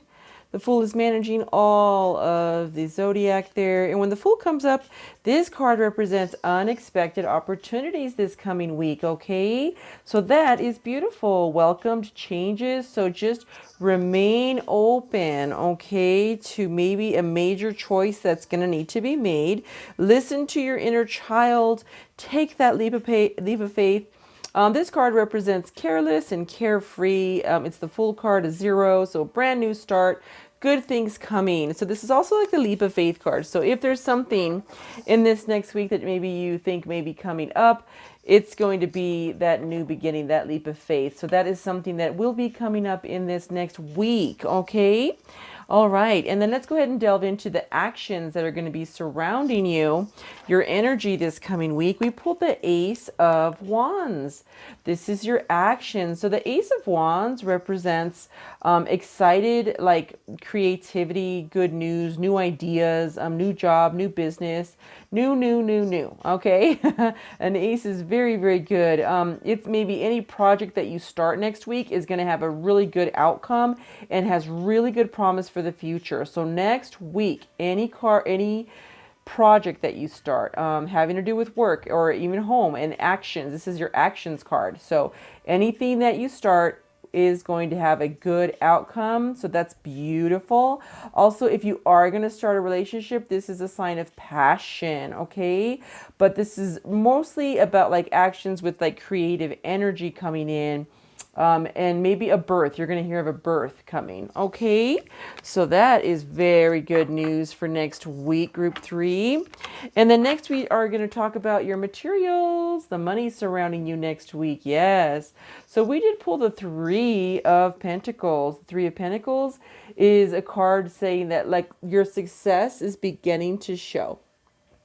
S1: The Fool is managing all of the zodiac there. And when the Fool comes up, this card represents unexpected opportunities this coming week, okay? So that is beautiful. Welcomed changes. So just remain open, okay, to maybe a major choice that's going to need to be made. Listen to your inner child. Take that leap of faith. This card represents careless and carefree. It's the Fool card, a 0, so brand new start, good things coming. So this is also like the leap of faith card. So if there's something in this next week that maybe you think may be coming up, it's going to be that new beginning, that leap of faith. So that is something that will be coming up in this next week, okay? All right, and then let's go ahead and delve into the actions that are going to be surrounding you, your energy this coming week. We pulled the Ace of Wands. This is your action. So the Ace of Wands represents excited, like creativity, good news, new ideas, new job, new business, new, okay? An ace is very, very good. It's maybe any project that you start next week is going to have a really good outcome and has really good promise for the future. So next week, any project that you start, having to do with work or even home and actions, this is your actions card. So anything that you start is going to have a good outcome. So that's beautiful. Also, if you are going to start a relationship, this is a sign of passion, okay? But this is mostly about like actions with like creative energy coming in. And maybe a birth. You're going to hear of a birth coming. Okay. So that is very good news for next week, group 3. And then next we are going to talk about your materials, the money surrounding you next week. Yes. So we did pull the 3 of Pentacles. 3 of Pentacles is a card saying that like your success is beginning to show.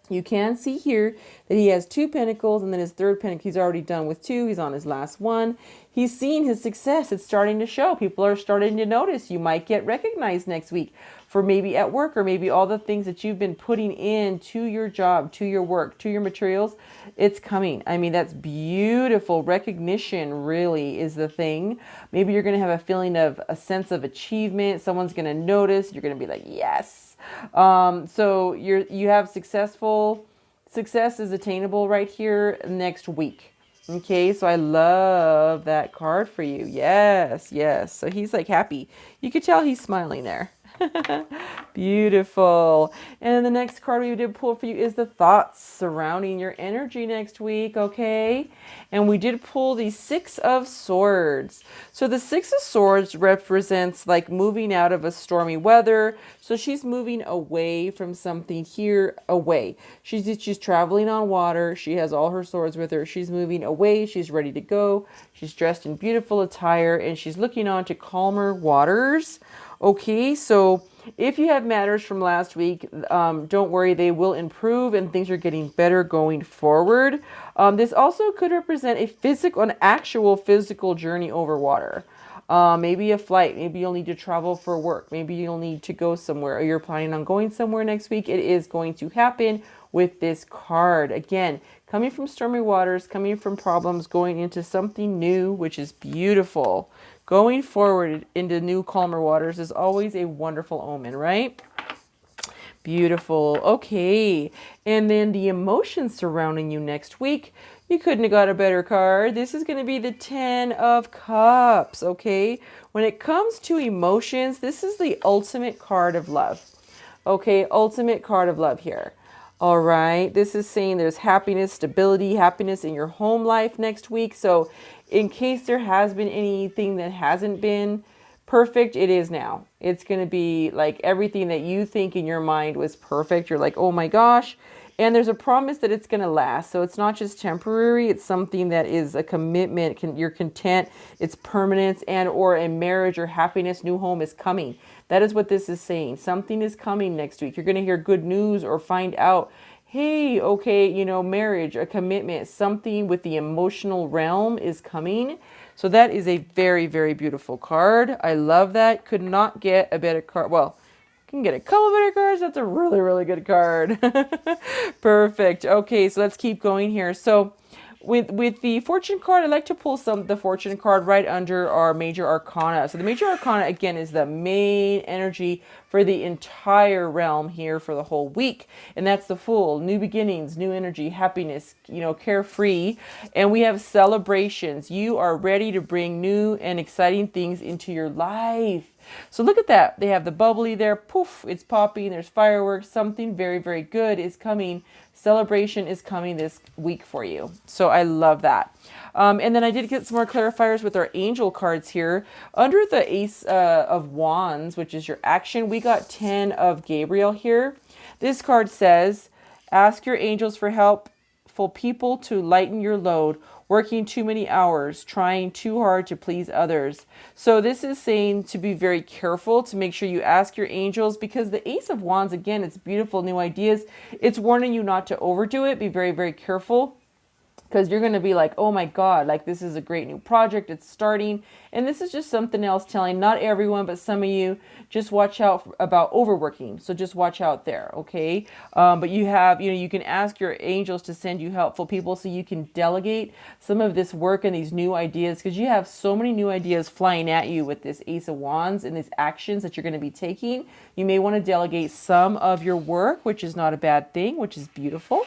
S1: You can see here that he has 2 pentacles and then his 3rd pentacle. He's already done with 2. He's on his last one. He's seeing his success. It's starting to show. People are starting to notice. You might get recognized next week for maybe at work or maybe all the things that you've been putting in to your job, to your work, to your materials. It's coming. I mean, that's beautiful. Recognition really is the thing. Maybe you're going to have a feeling of a sense of achievement. Someone's going to notice. You're going to be like, yes. So you have success is attainable right here next week. Okay, so I love that card for you. Yes, yes. So he's like happy. You could tell he's smiling there. Beautiful. And the next card we did pull for you is the thoughts surrounding your energy next week, okay? And we did pull the 6 of Swords. So the 6 of Swords represents like moving out of a stormy weather. So she's moving away from something here, away. She's traveling on water. She has all her swords with her. She's moving away. She's ready to go. She's dressed in beautiful attire and she's looking on to calmer waters. Okay, so if you have matters from last week, don't worry, they will improve and things are getting better going forward. This also could represent an actual physical journey over water. Maybe a flight, maybe you'll need to travel for work, maybe you'll need to go somewhere, or you're planning on going somewhere next week. It is going to happen with this card. Again, coming from stormy waters, coming from problems, going into something new, which is beautiful. Going forward into new calmer waters is always a wonderful omen, right? Beautiful. Okay. And then the emotions surrounding you next week. You couldn't have got a better card. This is going to be the 10 of Cups. Okay. When it comes to emotions, this is the ultimate card of love. Okay. Ultimate card of love here. All right. This is saying there's happiness, stability, happiness in your home life next week. So in case there has been anything that hasn't been perfect, it is now. It's going to be like everything that you think in your mind was perfect. You're like, oh my gosh. And there's a promise that it's going to last. So it's not just temporary. It's something that is a commitment. You're content. It's permanence and or a marriage or happiness. New home is coming. That is what this is saying. Something is coming next week. You're going to hear good news or find out, hey, okay, you know, marriage, a commitment, something with the emotional realm is coming. So that is a very, very beautiful card. I love that. Could not get a better card. Well, can get a couple better cards. That's a really, really good card. Perfect. Okay, so let's keep going here. So with the fortune card, I like to pull the fortune card right under our major arcana. So the major arcana, again, is the main energy for the entire realm here for the whole week. And that's the Fool, new beginnings, new energy, happiness, you know, carefree. And we have celebrations. You are ready to bring new and exciting things into your life. So look at that. They have the bubbly there. Poof, it's popping. There's fireworks. Something very, very good is coming. Celebration is coming this week for you. So I love that. And then I did get some more clarifiers with our angel cards here. Under the Ace of Wands, which is your action, we got 10 of Gabriel here. This card says, ask your angels for helpful people to lighten your load, working too many hours, trying too hard to please others. So this is saying to be very careful, to make sure you ask your angels, because the Ace of Wands, again, it's beautiful, new ideas. It's warning you not to overdo it. Be very, very careful. because you're going to be like, oh my God, like this is a great new project. It's starting. And this is just something else telling not everyone, but some of you, just watch out about overworking. So just watch out there. Okay. But you have, you can ask your angels to send you helpful people so you can delegate some of this work and these new ideas, because you have so many new ideas flying at you with this Ace of Wands and these actions that you're going to be taking. You may want to delegate some of your work, which is not a bad thing, which is beautiful.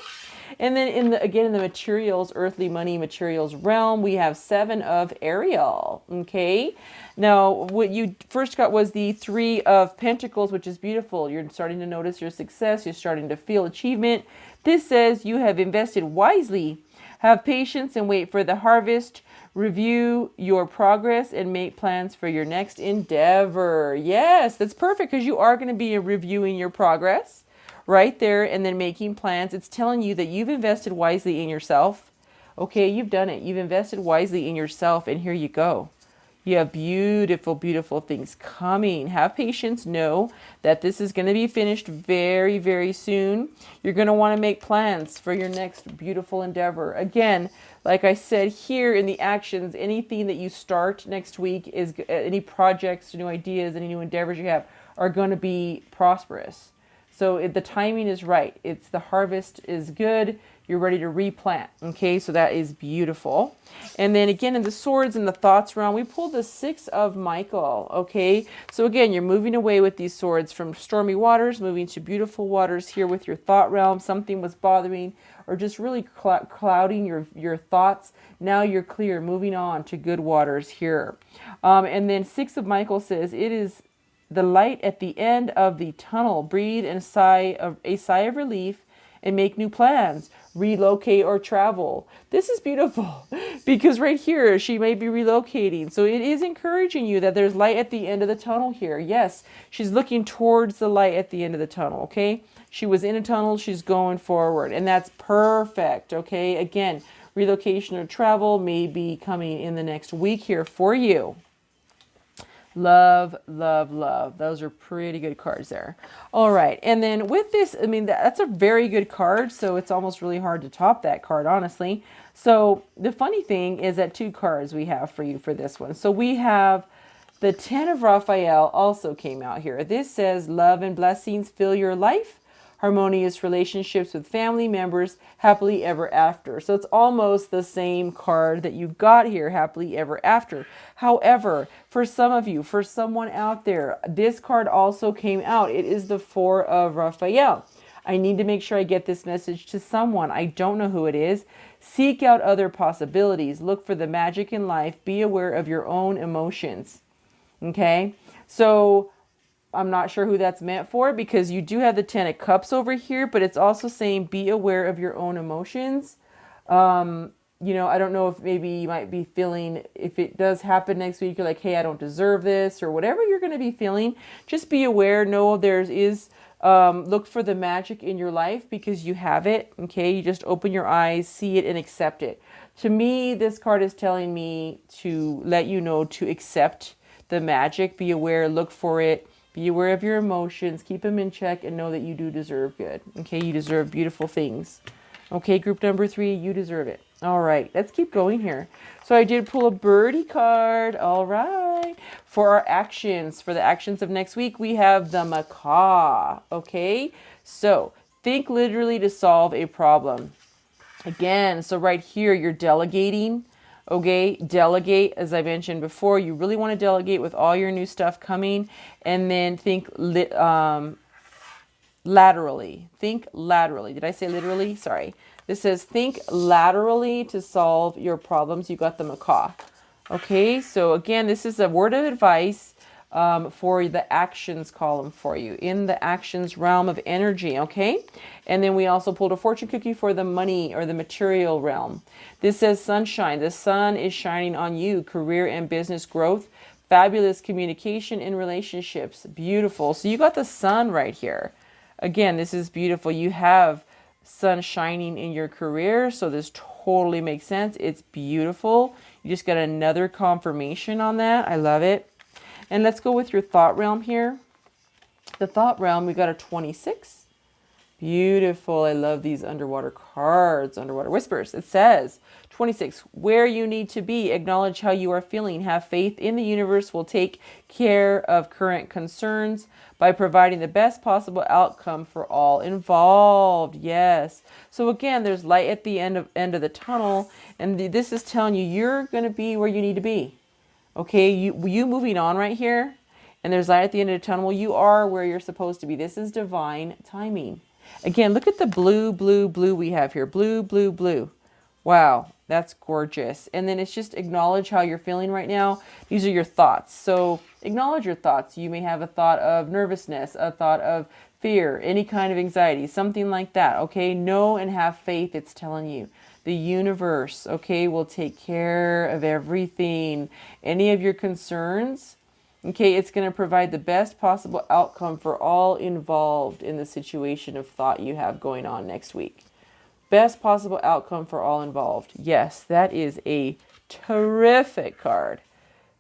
S1: And then in the materials, earthly money materials realm, we have 7 of Ariel. Okay. Now, what you first got was the 3 of Pentacles, which is beautiful. You're starting to notice your success. You're starting to feel achievement. This says you have invested wisely. Have patience and wait for the harvest. Review your progress and make plans for your next endeavor. Yes, that's perfect, because you are going to be reviewing your progress right there and then making plans. It's telling you that you've invested wisely in yourself. Okay, you've done it. You've invested wisely in yourself, and here you go. You have beautiful, beautiful things coming. Have patience. Know that this is going to be finished very, very soon. You're going to want to make plans for your next beautiful endeavor. Again, like I said here in the actions, anything that you start next week, is any projects, new ideas, any new endeavors you have are going to be prosperous. So the timing is right. It's the harvest is good. You're ready to replant. Okay, so that is beautiful. And then again, in the swords and the thoughts realm, we pulled the 6 of Michael. Okay, so again, you're moving away with these swords from stormy waters, moving to beautiful waters here with your thought realm. Something was bothering or just really clouding your thoughts. Now you're clear, moving on to good waters here. And then 6 of Michael says, it is the light at the end of the tunnel. Breathe and a sigh of relief and make new plans. Relocate or travel. This is beautiful because right here she may be relocating. So it is encouraging you that there's light at the end of the tunnel here. Yes, she's looking towards the light at the end of the tunnel. Okay, she was in a tunnel, she's going forward, and that's perfect. Okay, again, relocation or travel may be coming in the next week here for you. Love, love, love. Those are pretty good cards there. All right. And then with this, I mean, that's a very good card. So it's almost really hard to top that card, honestly. So the funny thing is that 2 cards we have for you for this one. So we have the 10 of Raphael also came out here. This says love and blessings fill your life. Harmonious relationships with family members, happily ever after. So it's almost the same card that you got here, happily ever after. However, for some of you, for someone out there, this card also came out. It is the 4 of Raphael. I need to make sure I get this message to someone. I don't know who it is. Seek out other possibilities. Look for the magic in life. Be aware of your own emotions. Okay, so I'm not sure who that's meant for, because you do have the 10 of Cups over here, but it's also saying be aware of your own emotions. You know, I don't know if maybe you might be feeling, if it does happen next week, you're like, hey, I don't deserve this, or whatever you're going to be feeling. Just be aware. Know look for the magic in your life, because you have it. Okay, you just open your eyes, see it, and accept it. To me, this card is telling me to let you know to accept the magic. Be aware, look for it. Be aware of your emotions, keep them in check, and know that you do deserve good. Okay, you deserve beautiful things. Okay, group number 3, you deserve it. All right, let's keep going here. So I did pull a birdie card. All right. For our actions, for the actions of next week, we have the macaw. Okay, so think literally to solve a problem. Again, so right here, you're delegating. Okay, delegate, as I mentioned before. You really want to delegate with all your new stuff coming, and then think laterally. Think laterally. Did I say literally? Sorry. This says think laterally to solve your problems. You got the macaw. Okay, so again, this is a word of advice for the actions column for you in the actions realm of energy. Okay, and then we also pulled a fortune cookie for the money or the material realm. This says sunshine. The sun is shining on you. Career and business growth. Fabulous communication in relationships. Beautiful. So you got the sun right here. Again, this is beautiful. You have sun shining in your career, so this totally makes sense. It's beautiful. You just got another confirmation on that. I love it. And let's go with your thought realm here. The thought realm, we got a 26. Beautiful. I love these underwater cards, underwater whispers. It says 26, where you need to be, acknowledge how you are feeling, have faith in the universe will take care of current concerns by providing the best possible outcome for all involved. Yes. So again, there's light at the end of the tunnel, and this is telling you you're going to be where you need to be. Okay, you moving on right here, and there's light at the end of the tunnel. You are where you're supposed to be. This is divine timing. Again, look at the blue, blue, blue we have here. Blue, blue, blue. Wow, that's gorgeous. And then it's just acknowledge how you're feeling right now. These are your thoughts. So acknowledge your thoughts. You may have a thought of nervousness, a thought of fear, any kind of anxiety, something like that. Okay, know and have faith, it's telling you. The universe, okay, will take care of everything. Any of your concerns, okay, it's going to provide the best possible outcome for all involved in the situation of thought you have going on next week. Best possible outcome for all involved. Yes, that is a terrific card.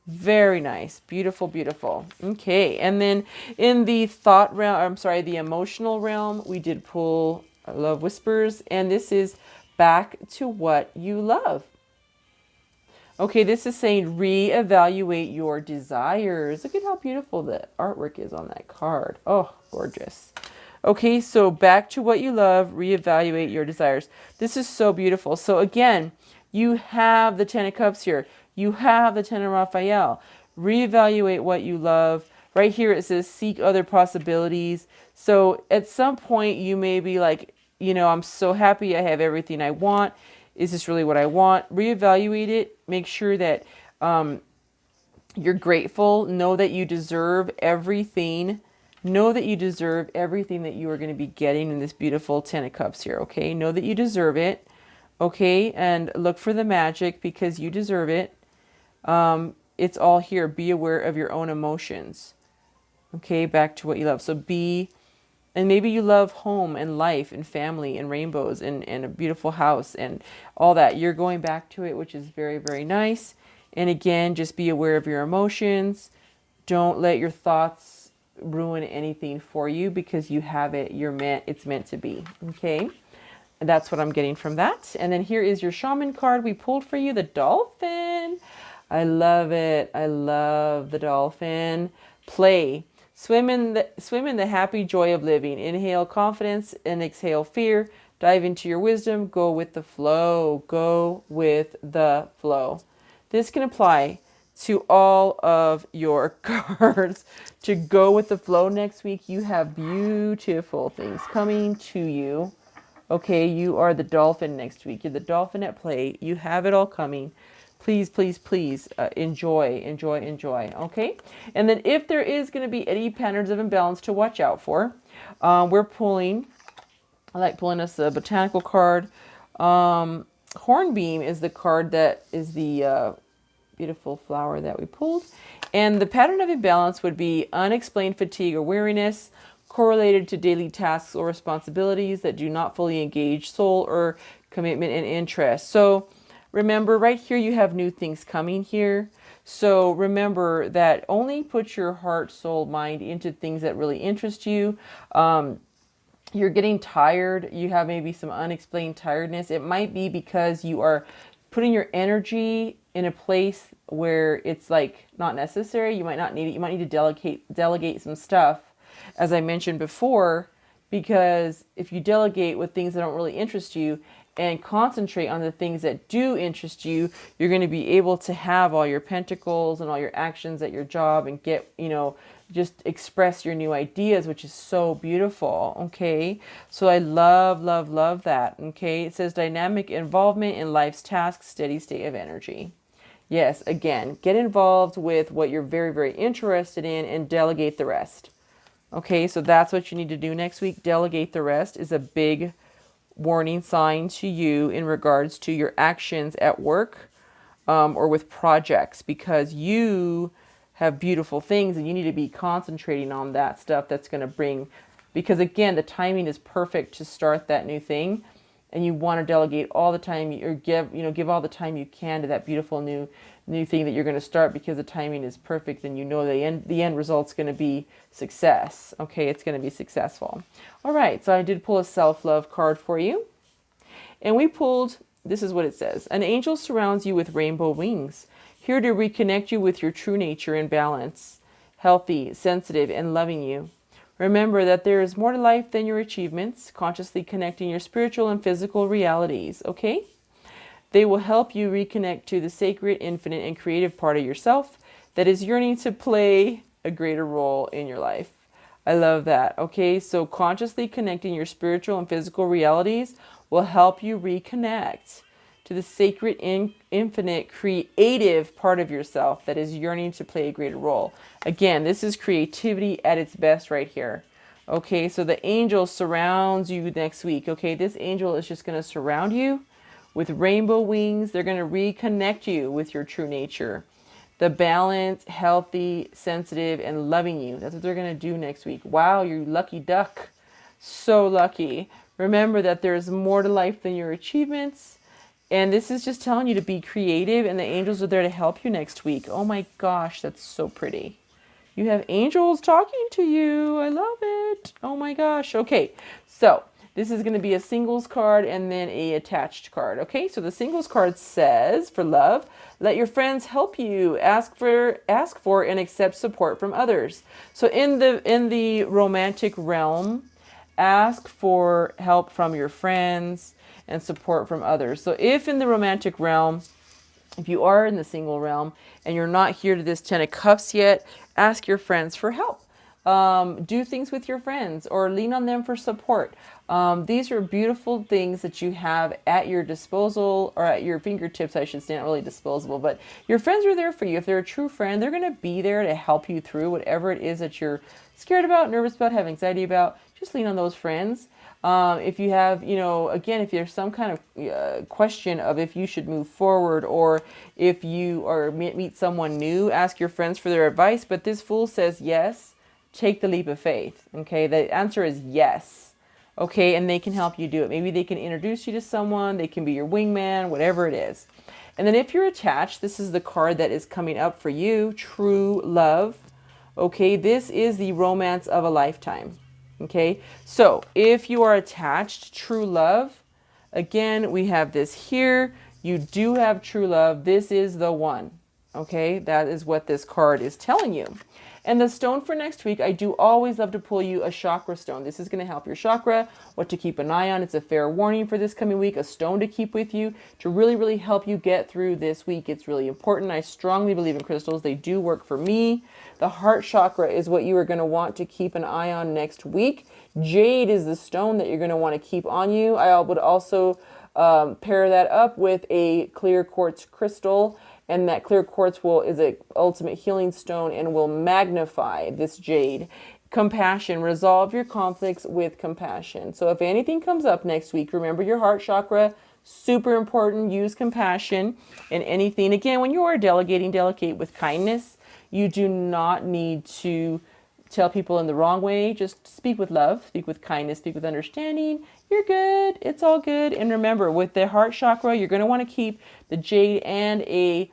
S1: Very nice. Beautiful, beautiful. Okay, and then in the thought realm, I'm sorry, the emotional realm, we did pull Love Whispers, and this is back to what you love. Okay, this is saying reevaluate your desires. Look at how beautiful the artwork is on that card. Oh, gorgeous. Okay, so back to what you love, reevaluate your desires. This is so beautiful. So again, you have the Ten of Cups here. You have the Ten of Raphael. Reevaluate what you love. Right here it says seek other possibilities. So at some point you may be like, you know, I'm so happy I have everything I want. Is this really what I want? Reevaluate it. Make sure that you're grateful. Know that you deserve everything. Know that you deserve everything that you are going to be getting in this beautiful Ten of Cups here, okay? Know that you deserve it, okay? And look for the magic because you deserve it. It's all here. Be aware of your own emotions, okay? Back to what you love. So and maybe you love home and life and family and rainbows and a beautiful house and all that. You're going back to it, which is very, very nice. And again, just be aware of your emotions. Don't let your thoughts ruin anything for you because you have it. It's meant to be. Okay. And that's what I'm getting from that. And then here is your shaman card we pulled for you, the dolphin. I love it. I love the dolphin. Play. Swim in the happy joy of living. Inhale confidence and exhale fear. Dive into your wisdom. Go with the flow. Go with the flow. This can apply to all of your cards to go with the flow next week. You have beautiful things coming to you. Okay, you are the dolphin next week. You're the dolphin at play. You have it all coming. Please, please, please enjoy, enjoy, enjoy. Okay, and then if there is going to be any patterns of imbalance to watch out for, we're pulling, I like pulling us a botanical card. Hornbeam is the card that is the beautiful flower that we pulled. And the pattern of imbalance would be unexplained fatigue or weariness correlated to daily tasks or responsibilities that do not fully engage soul or commitment and interest. So remember right here, you have new things coming here. So remember that only put your heart, soul, mind into things that really interest you. You're getting tired. You have maybe some unexplained tiredness. It might be because you are putting your energy in a place where it's like not necessary. You might not need it. You might need to delegate some stuff, as I mentioned before, because if you delegate with things that don't really interest you and concentrate on the things that do interest you, you're going to be able to have all your pentacles and all your actions at your job and get, you know, just express your new ideas, which is so beautiful. Okay, so I love, love, love that. Okay, it says dynamic involvement in life's tasks, steady state of energy. Yes, again, get involved with what you're very, very interested in and delegate the rest. Okay, so that's what you need to do next week. Delegate the rest is a big warning sign to you in regards to your actions at work or with projects, because you have beautiful things and you need to be concentrating on that stuff that's going to bring, because again, the timing is perfect to start that new thing. and you want to delegate all the time, or give all the time you can to that beautiful new thing that you're going to start, because the timing is perfect, and you know the end result's going to be success. Okay, it's going to be successful. All right, so I did pull a self-love card for you, and we pulled, this is what it says: an angel surrounds you with rainbow wings, here to reconnect you with your true nature in balance, healthy, sensitive, and loving you. Remember that there is more to life than your achievements, consciously connecting your spiritual and physical realities, okay? They will help you reconnect to the sacred, infinite, and creative part of yourself that is yearning to play a greater role in your life. I love that, okay? So consciously connecting your spiritual and physical realities will help you reconnect to the sacred, infinite, creative part of yourself that is yearning to play a greater role. Again, this is creativity at its best right here. Okay, so the angel surrounds you next week. Okay, this angel is just going to surround you with rainbow wings. They're going to reconnect you with your true nature. The balanced, healthy, sensitive, and loving you. That's what they're going to do next week. Wow, you lucky duck. So lucky. Remember that there's more to life than your achievements. And this is just telling you to be creative, and the angels are there to help you next week. Oh my gosh, that's so pretty. You have angels talking to you. I love it. Oh my gosh. Okay, so this is going to be a singles card and then a attached card. Okay, so the singles card says, for love, let your friends help you. Ask for and accept support from others. So in the romantic realm, ask for help from your friends and support from others. So if in the romantic realm, if you are in the single realm and you're not here to this 10 of Cups yet, ask your friends for help. Do things with your friends or lean on them for support. These are beautiful things that you have at your disposal, or at your fingertips, I should say, not really disposable, but your friends are there for you. If they're a true friend, they're going to be there to help you through whatever it is that you're scared about, nervous about, have anxiety about. Just lean on those friends. If you have, again, if there's some kind of question of if you should move forward, or if you are meet someone new, ask your friends for their advice. But this Fool says yes. Take the leap of faith. Okay, the answer is yes. Okay, and they can help you do it. Maybe they can introduce you to someone. They can be your wingman, whatever it is. And then if you're attached, this is the card that is coming up for you, true love. Okay, this is the romance of a lifetime. Okay, so if you are attached, true love, again, we have this here. You do have true love. This is the one. Okay, that is what this card is telling you. And the stone for next week, I do always love to pull you a chakra stone. This is going to help your chakra, what to keep an eye on. It's a fair warning for this coming week, a stone to keep with you to really, really help you get through this week. It's really important. I strongly believe in crystals. They do work for me. The heart chakra is what you are going to want to keep an eye on next week. Jade is the stone that you're going to want to keep on you. I would also pair that up with a clear quartz crystal. And that clear quartz is an ultimate healing stone and will magnify this jade. Compassion. Resolve your conflicts with compassion. So if anything comes up next week, remember your heart chakra. Super important. Use compassion in anything. Again, when you are delegating, delegate with kindness. You do not need to tell people in the wrong way. Just speak with love, speak with kindness, speak with understanding. You're good. It's all good. And remember, with the heart chakra, you're going to want to keep the jade and a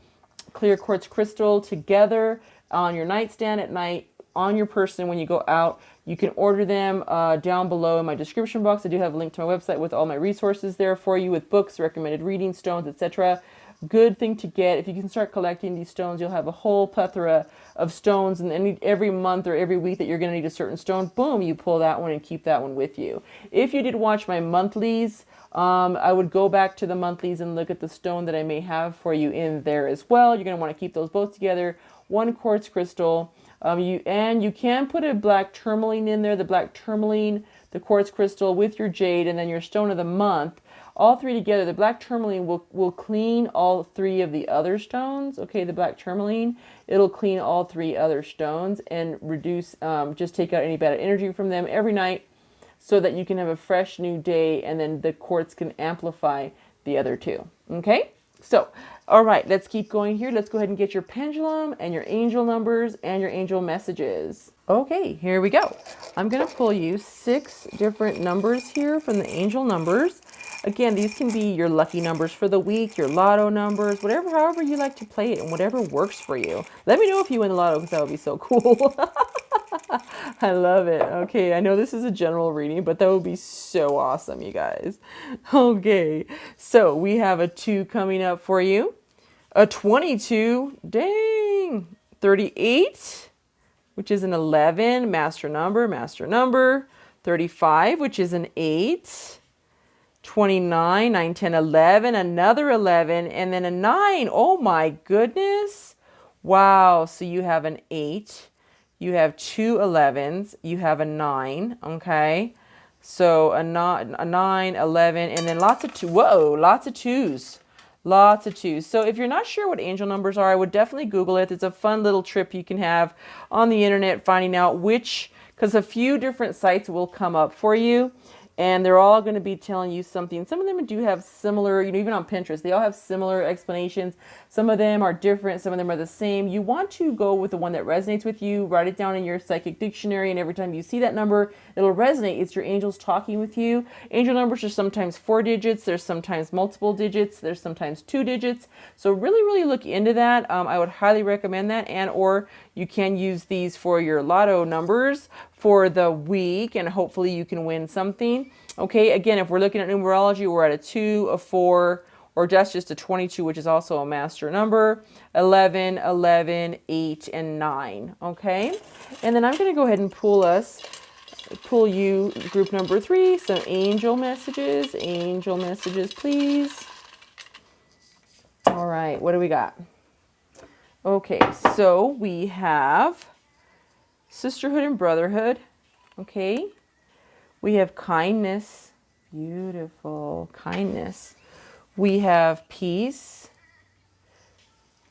S1: clear quartz crystal together on your nightstand at night, on your person when you go out. You can order them down below in my description box. I do have a link to my website with all my resources there for you, with books, recommended reading, stones, etc. Good thing to get. If you can start collecting these stones, you'll have a whole plethora of stones, and every month or every week that you're going to need a certain stone, boom, you pull that one and keep that one with you. If you did watch my monthlies, I would go back to the monthlies and look at the stone that I may have for you in there as well. You're going to want to keep those both together. One quartz crystal. You can put a black tourmaline in there, the black tourmaline, the quartz crystal with your jade, and then your stone of the month. All three together. The black tourmaline will clean all three of the other stones. Okay, the black tourmaline, it'll clean all three other stones and reduce, just take out any bad energy from them every night, so that you can have a fresh new day, and then the quartz can amplify the other two. Okay, so all right, let's keep going here. Let's go ahead and get your pendulum and your angel numbers and your angel messages. Okay, here we go. I'm going to pull you 6 different numbers here from the angel numbers. Again, these can be your lucky numbers for the week, your lotto numbers, whatever, however you like to play it and whatever works for you. Let me know if you win the lotto because that would be so cool. I love it. Okay, I know this is a general reading, but that would be so awesome, you guys. Okay, so we have a 2 coming up for you. A 22, dang, 38, which is an 11, master number, 35, which is an 8, 29, 9, 10, 11, another 11, and then a 9. Oh my goodness. Wow, so you have an 8, you have 2 11s, you have a 9, okay? So a 9, 11, and then lots of 2. Whoa, lots of 2s. Lots of 2s. So if you're not sure what angel numbers are, I would definitely Google it. It's a fun little trip you can have on the internet, finding out which, because a few different sites will come up for you. And they're all going to be telling you something. Some of them do have similar, even on Pinterest, they all have similar explanations. Some of them are different. Some of them are the same. You want to go with the one that resonates with you. Write it down in your psychic dictionary. And every time you see that number, it'll resonate. It's your angels talking with you. Angel numbers are sometimes 4 digits. There's sometimes multiple digits. There's sometimes 2 digits. So really, really look into that. I would highly recommend that. And or you can use these for your lotto numbers for the week, and hopefully you can win something. Okay, again, if we're looking at numerology, we're at a 2, a 4, or that's just a 22, which is also a master number, 11, 11, 8, and 9. Okay, and then I'm going to go ahead and pull you group number 3, some angel messages. Angel messages, please. All right, what do we got? Okay, so we have sisterhood and brotherhood. Okay. We have kindness. Beautiful. Kindness. We have peace.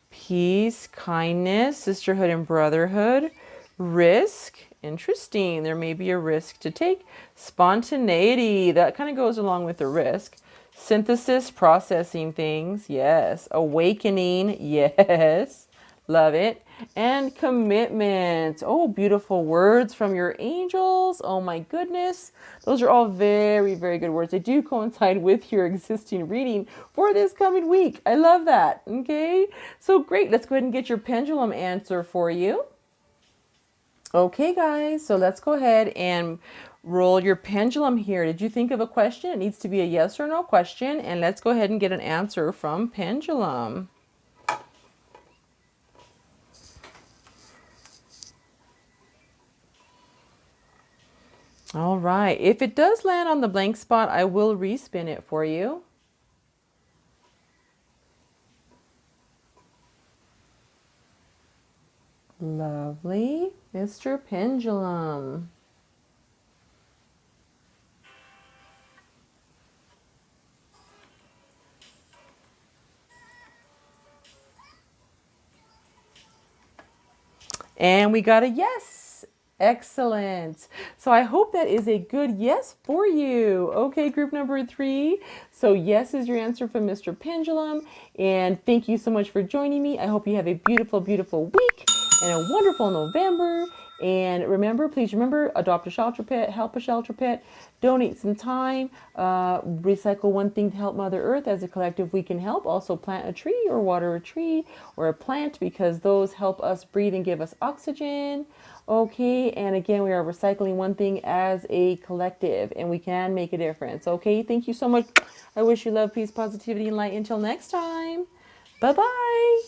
S1: Peace, kindness, sisterhood and brotherhood. Risk. Interesting. There may be a risk to take. Spontaneity. That kind of goes along with the risk. Synthesis, processing things. Yes. Awakening. Yes. Love it. And commitment. Oh, beautiful words from your angels. Oh my goodness. Those are all very, very good words. They do coincide with your existing reading for this coming week. I love that. Okay. So great. Let's go ahead and get your pendulum answer for you. Okay, guys. So let's go ahead and roll your pendulum here. Did you think of a question? It needs to be a yes or no question. And let's go ahead and get an answer from pendulum. All right. If it does land on the blank spot, I will respin it for you. Lovely. Mr. Pendulum. And we got a yes. Excellent. So I hope that is a good yes for you. Okay, group number 3. So yes is your answer from Mr. Pendulum. And thank you so much for joining me. I hope you have a beautiful, beautiful week and a wonderful November. And remember, please remember, adopt a shelter pet, help a shelter pet, donate some time, recycle one thing to help Mother Earth. As a collective, we can help. Also plant a tree or water a tree or a plant, because those help us breathe and give us oxygen. Okay, and again, we are recycling one thing as a collective, and we can make a difference. Okay, thank you so much. I wish you love, peace, positivity, and light. Until next time, bye-bye.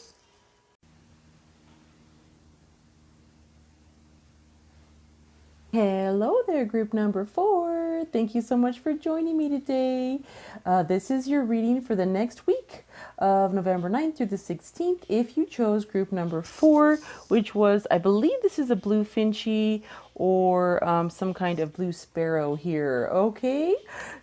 S1: Hello there, group number 4. Thank you so much for joining me today. This is your reading for the next week of November 9th through the 16th. If you chose group number 4, which was, I believe this is a blue finchie or some kind of blue sparrow here. Okay,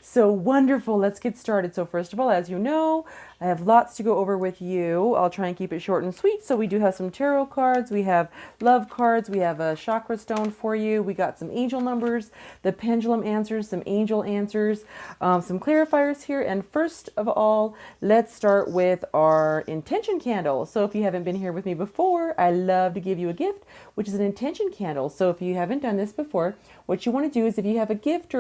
S1: so wonderful. Let's get started. So first of all, as you know, I have lots to go over with you. I'll try and keep it short and sweet. So we do have some tarot cards. We have love cards. We have a chakra stone for you. We got some angel numbers, the pendulum answers, some angel answers, some clarifiers here. And first of all, let's start with our intention candle. So if you haven't been here with me before, I love to give you a gift, which is an intention candle. So if you haven't done this before, what you want to do is, if you have a gift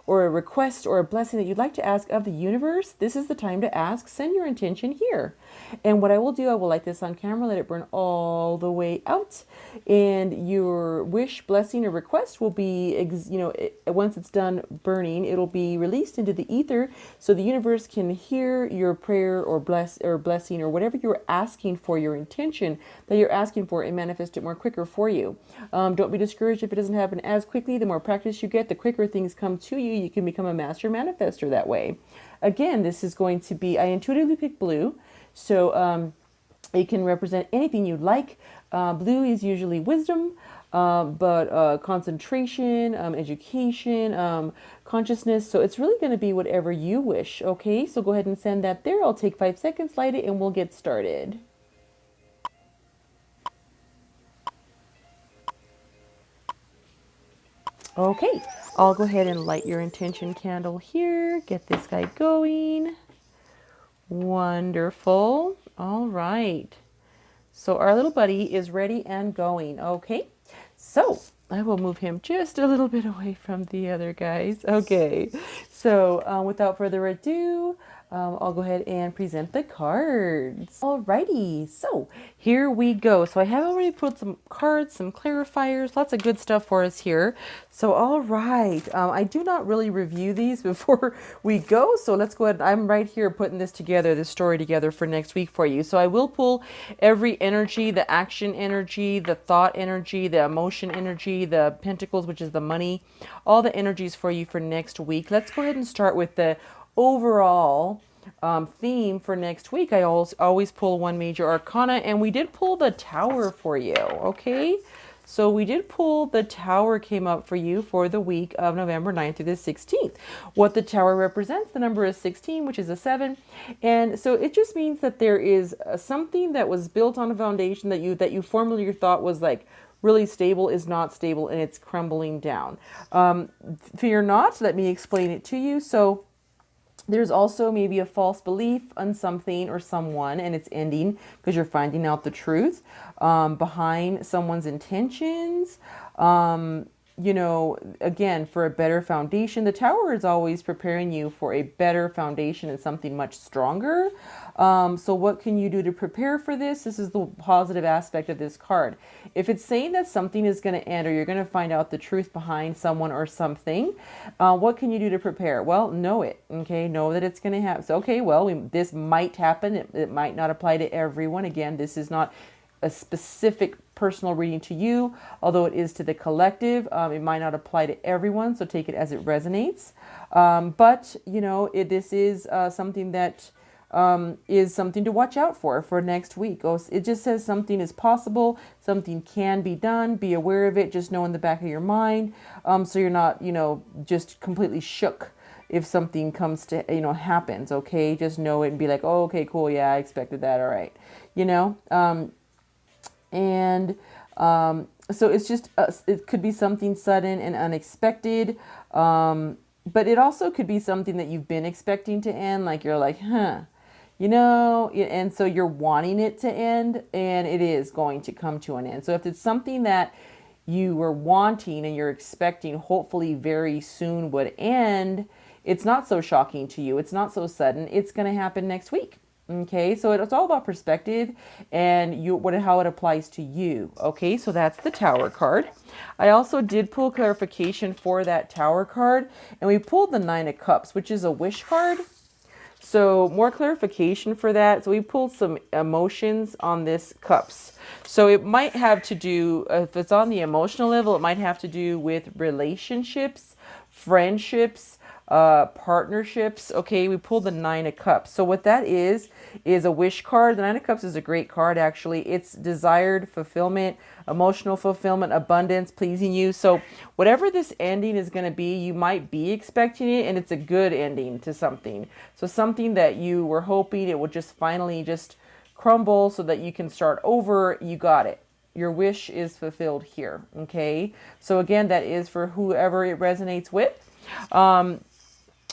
S1: or a request or a blessing that you'd like to ask of the universe, this is the time to ask. Send your intention here. And what I will do, I will light this on camera, let it burn all the way out. And your wish, blessing, or request will be, once it's done burning, it'll be released into the ether so the universe can hear your prayer or blessing or whatever you're asking for, your intention that you're asking for, and manifest it more quicker for you. Don't be discouraged if it doesn't happen as quickly. The more practice you get, the quicker things come to you. You can become a master manifester that way. Again, this is going to be, I intuitively picked blue. So it can represent anything you'd like. Blue is usually wisdom, but concentration, education, consciousness. So it's really going to be whatever you wish. Okay, so go ahead and send that there. I'll take 5 seconds, light it, and we'll get started. Okay, I'll go ahead and light your intention candle here. Get this guy going. Wonderful. All right. So our little buddy is ready and going. Okay. So I will move him just a little bit away from the other guys. Okay. So without further ado, I'll go ahead and present the cards. Alrighty, so here we go. So I have already put some cards, some clarifiers, lots of good stuff for us here. So all right, I do not really review these before we go. So let's go ahead. I'm right here putting this together, this story together for next week for you. So I will pull every energy, the action energy, the thought energy, the emotion energy, the pentacles, which is the money, all the energies for you for next week. Let's go ahead and start with the overall theme for next week. I always pull one major arcana, and we did pull the Tower for you. Okay, so we did pull the Tower, came up for you for the week of November 9th through the 16th. What the Tower represents, the number is 16, which is a 7, and so it just means that there is something that was built on a foundation that you formerly thought was like really stable is not stable, and it's crumbling down. Fear not, let me explain it to you. So there's also maybe a false belief on something or someone, and it's ending because you're finding out the truth behind someone's intentions. Again, for a better foundation. The Tower is always preparing you for a better foundation and something much stronger. So what can you do to prepare for this? This is the positive aspect of this card. If it's saying that something is going to end, or you're going to find out the truth behind someone or something, what can you do to prepare? Well, know it. Okay, know that it's going to happen. So, okay, well, this might happen. It might not apply to everyone. Again, this is not a specific personal reading to you, although it is to the collective. It might not apply to everyone, so take it as it resonates. But this is something that is something to watch out for next week. It just says something is possible, something can be done. Be aware of it. Just know in the back of your mind, so you're not just completely shook if something comes to happens. Okay, just know it and be like, oh, okay, cool, yeah, I expected that. All right, so it's just, it could be something sudden and unexpected, but it also could be something that you've been expecting to end, like you're like, and so you're wanting it to end, and it is going to come to an end. So if it's something that you were wanting and you're expecting hopefully very soon would end, it's not so shocking to you. It's not so sudden. It's going to happen next week. Okay, so it's all about perspective and how it applies to you. Okay, so that's the Tower card. I also did pull clarification for that Tower card, and we pulled the 9 of Cups, which is a wish card. So more clarification for that. So we pulled some emotions on this Cups. So it might have to do, if it's on the emotional level, it might have to do with relationships, friendships, partnerships. Okay, we pulled the 9 of Cups. So what that is a wish card. The 9 of Cups is a great card, actually. It's desired fulfillment, emotional fulfillment, abundance, pleasing you. So whatever this ending is going to be, you might be expecting it, and it's a good ending to something. So something that you were hoping it would just finally just crumble so that you can start over. You got it. Your wish is fulfilled here. Okay, so again, that is for whoever it resonates with.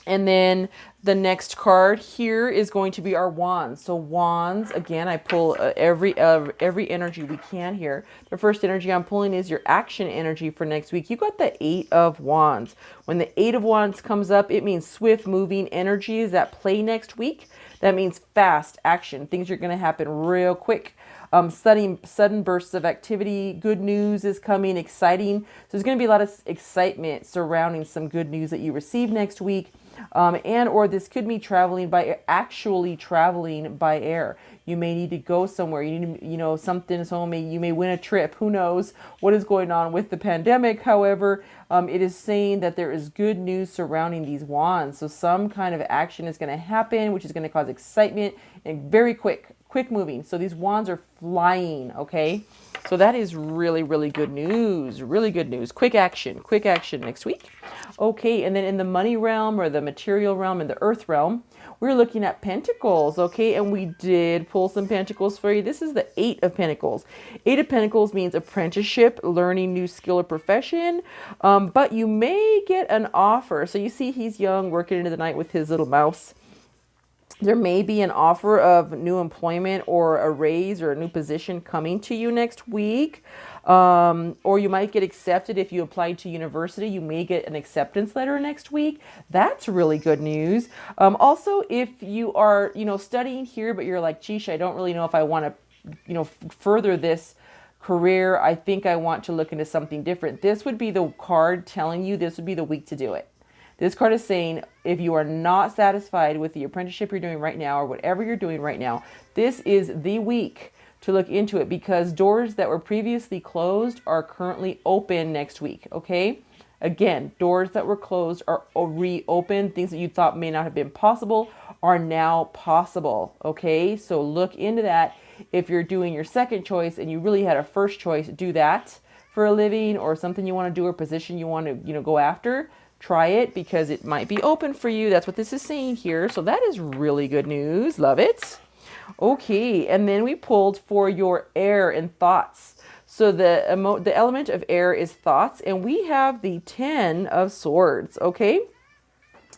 S1: And then the next card here is going to be our wands. So wands, again, I pull every energy we can here. The first energy I'm pulling is your action energy for next week. You got the 8 of wands. When the 8 of wands comes up, it means swift moving energies that play next week. That means fast action. Things are going to happen real quick. Sudden bursts of activity. Good news is coming, exciting. So there's going to be a lot of excitement surrounding some good news that you receive next week. And or this could be actually traveling by air. You may need to go somewhere. You need to, you may win a trip. Who knows what is going on with the pandemic? However, it is saying that there is good news surrounding these wands. So some kind of action is going to happen, which is going to cause excitement and very quick moving. So these wands are flying. Okay. So that is really, really good news. Really good news. Quick action next week. Okay. And then in the money realm or the material realm and the earth realm, we're looking at pentacles. Okay. And we did pull some pentacles for you. This is the 8 of pentacles. 8 of pentacles means apprenticeship, learning new skill or profession. But you may get an offer. So you see he's young, working into the night with his little mouse. There may be an offer of new employment or a raise or a new position coming to you next week. Or you might get accepted if you applied to university. You may get an acceptance letter next week. That's really good news. Also, if you are, studying here, but you're like, geesh, I don't really know if I want to, further this career. I think I want to look into something different. This would be the card telling you this would be the week to do it. This card is saying if you are not satisfied with the apprenticeship you're doing right now or whatever you're doing right now, this is the week to look into it because doors that were previously closed are currently open next week. Okay. Again, doors that were closed are reopened. Things that you thought may not have been possible are now possible. Okay. So look into that. If you're doing your second choice and you really had a first choice, do that for a living or something you want to do or position you want to, go after. Try it because it might be open for you. That's what this is saying here. So that is really good news. Love it. Okay. And then we pulled for your air and thoughts. So the element of air is thoughts. And we have the 10 of swords. Okay.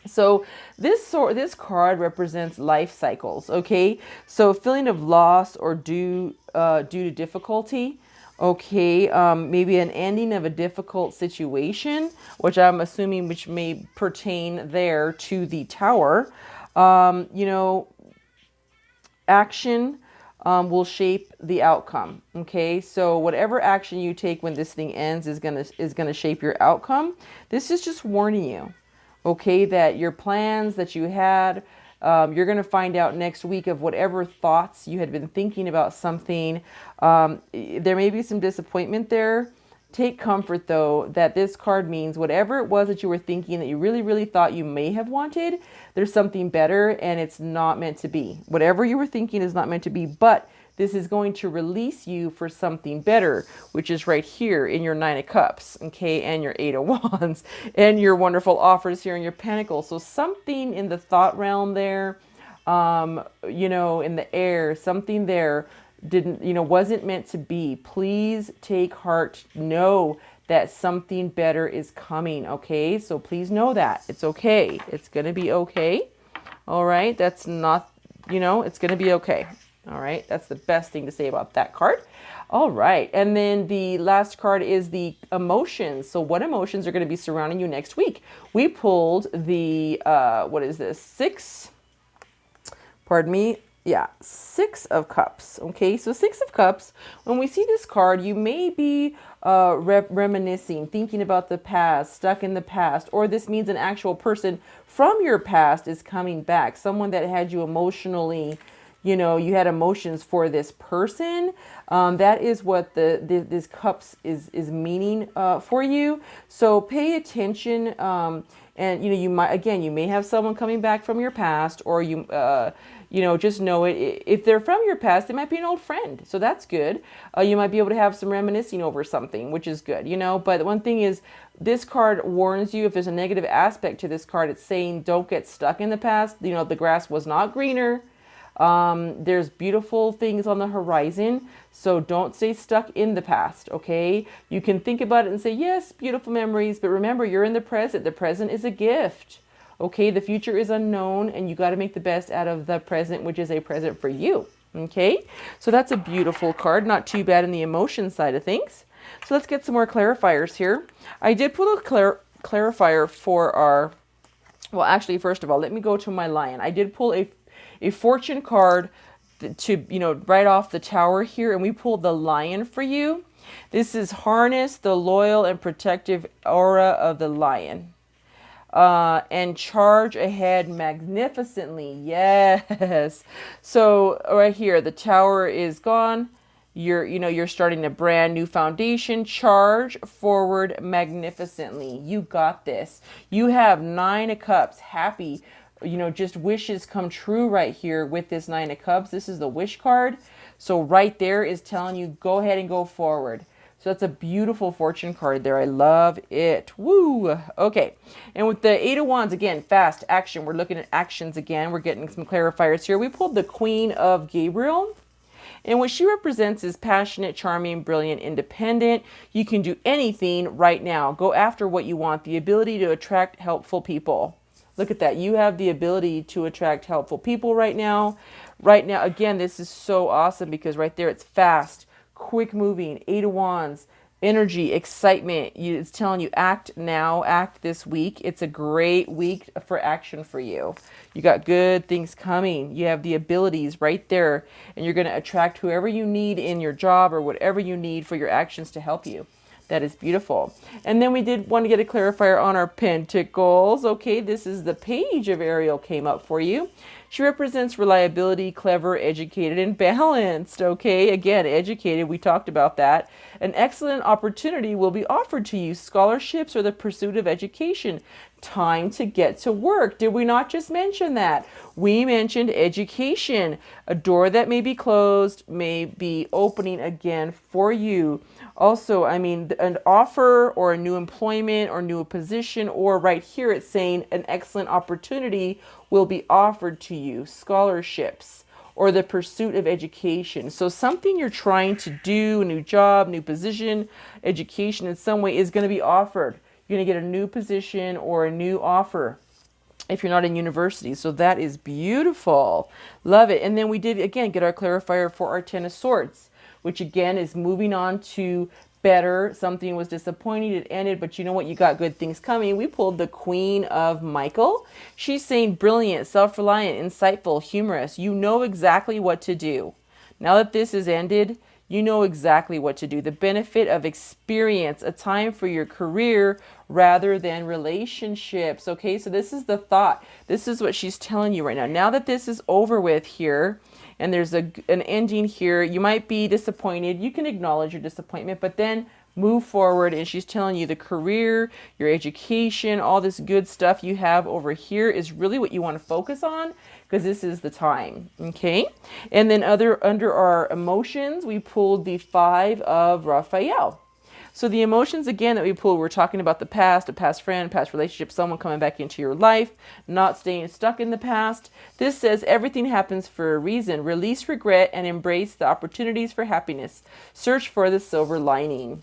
S1: So this card represents life cycles. Okay. So feeling of loss or due to difficulty. Okay, maybe an ending of a difficult situation, which I'm assuming which may pertain there to the tower. Action will shape the outcome. Okay, so whatever action you take when this thing ends is gonna shape your outcome. This is just warning you, okay, that your plans that you had. You're going to find out next week of whatever thoughts you had been thinking about something. There may be some disappointment there. Take comfort, though, that this card means whatever it was that you were thinking that you really, really thought you may have wanted, there's something better and it's not meant to be. Whatever you were thinking is not meant to be, but this is going to release you for something better, which is right here in your 9 of Cups, okay, and your 8 of Wands, and your wonderful offers here in your Pentacles. So something in the thought realm there, in the air, something there wasn't meant to be. Please take heart. Know that something better is coming, okay? So please know that. It's okay. It's going to be okay. All right? That's not, it's going to be okay. All right, that's the best thing to say about that card. All right, and then the last card is the emotions. So what emotions are going to be surrounding you next week? We pulled the, what is this? 6 of Cups. Okay, so 6 of Cups, when we see this card, you may be reminiscing, thinking about the past, stuck in the past, or this means an actual person from your past is coming back, someone that had you emotionally, you had emotions for this person. That is what this Cups is meaning for you. So pay attention. And you may have someone coming back from your past, or just know it. If they're from your past, they might be an old friend. So that's good. You might be able to have some reminiscing over something, which is good, But the one thing is, this card warns you if there's a negative aspect to this card. It's saying don't get stuck in the past. The grass was not greener. There's beautiful things on the horizon, so don't stay stuck in the past, okay? You can think about it and say, yes, beautiful memories, but remember, you're in the present. The present is a gift, Okay, the future is unknown and you got to make the best out of the present, which is a present for you. Okay, so that's a beautiful card. Not too bad in the emotion side of things. So let's get some more clarifiers here. I did put a clarifier for our, well, actually, first of all, let me go to my lion. I did pull a fortune card to, you know, right off the tower here, and we pulled the lion for you. This is harness the loyal and protective aura of the lion. And charge ahead magnificently. Yes. So right here, the tower is gone. You're starting a brand new foundation. Charge forward magnificently. You got this. You have 9 of Cups. Happy, just wishes come true right here with this 9 of Cups. This is the wish card. So right there is telling you, go ahead and go forward. So that's a beautiful fortune card there. I love it. Woo! Okay. And with the 8 of Wands, again, fast action. We're looking at actions again. We're getting some clarifiers here. We pulled the Queen of Gabriel. And what she represents is passionate, charming, brilliant, independent. You can do anything right now. Go after what you want. The ability to attract helpful people. Look at that. You have the ability to attract helpful people right now. Right now, again, this is so awesome because right there it's fast, quick moving, 8 of Wands, energy, excitement. It's telling you act now, act this week. It's a great week for action for you. You got good things coming. You have the abilities right there, and you're going to attract whoever you need in your job or whatever you need for your actions to help you. That is beautiful. And then we did want to get a clarifier on our pentacles. Okay, this is the Page of Ariel came up for you. She represents reliability, clever, educated, and balanced. Okay, again, educated. We talked about that. An excellent opportunity will be offered to you. Scholarships or the pursuit of education. Time to get to work. Did we not just mention that? We mentioned education. A door that may be closed may be opening again for you. Also, I mean, an offer or a new employment or new position, or right here it's saying an excellent opportunity will be offered to you. Scholarships or the pursuit of education. So something you're trying to do, a new job, new position, education in some way is going to be offered. You're going to get a new position or a new offer if you're not in university. So that is beautiful. Love it. And then we did, again, get our clarifier for our 10 of Swords, which again is moving on to better. Something was disappointing, it ended, but you know what? You got good things coming. We pulled the Queen of Michael. She's saying brilliant, self-reliant, insightful, humorous. You know exactly what to do. Now that this is ended, you know exactly what to do. The benefit of experience, a time for your career rather than relationships. Okay, so this is the thought. This is what she's telling you right now. Now that this is over with here, and there's an ending here, you might be disappointed. You can acknowledge your disappointment, but then move forward. And she's telling you the career, your education, all this good stuff you have over here is really what you want to focus on, because this is the time. Okay. And then under our emotions, we pulled the 5 of Raphael. So the emotions, again, that we pulled, we're talking about the past, a past friend, past relationship, someone coming back into your life, not staying stuck in the past. This says everything happens for a reason. Release regret and embrace the opportunities for happiness. Search for the silver lining.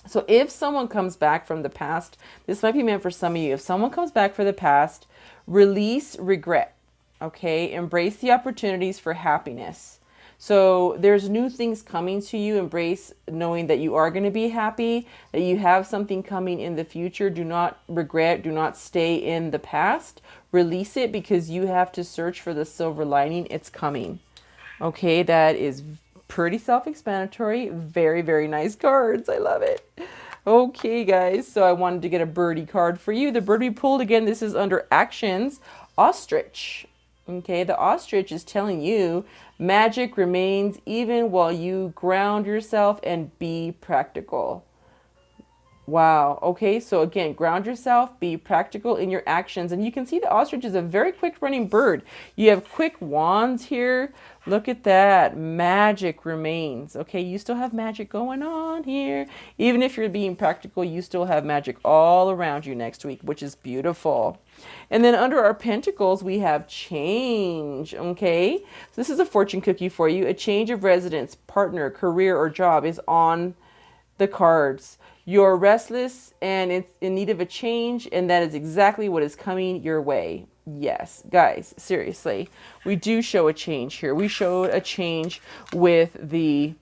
S1: So if someone comes back from the past, this might be meant for some of you. If someone comes back for the past, release regret. Okay, embrace the opportunities for happiness. So there's new things coming to you. Embrace knowing that you are going to be happy, that you have something coming in the future. Do not regret. Do not stay in the past. Release it, because you have to search for the silver lining. It's coming. Okay, that is pretty self-explanatory. Very, very nice cards. I love it. Okay, guys. So I wanted to get a birdie card for you. The bird we pulled, again, this is under actions. Ostrich. Okay, the ostrich is telling you magic remains even while you ground yourself and be practical. Wow. Okay, so again, ground yourself, be practical in your actions. And you can see the ostrich is a very quick running bird. You have quick wands here. Look at that. Magic remains. Okay, you still have magic going on here. Even if you're being practical, you still have magic all around you next week, which is beautiful. And then under our pentacles, we have change. Okay, so this is a fortune cookie for you. A change of residence, partner, career, or job is on the cards. You're restless and it's in need of a change, and that is exactly what is coming your way. Yes, guys, seriously, we do show a change here. We showed a change with the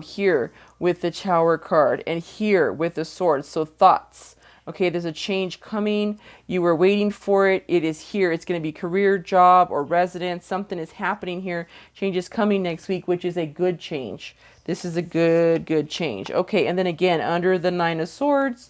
S1: here with the Tower card, and here with the Sword. So thoughts. Okay, there's a change coming. You were waiting for it. It is here. It's going to be career, job, or residence. Something is happening here. Change is coming next week, which is a good change. This is a good change. Okay, and then again, under the Nine of Swords,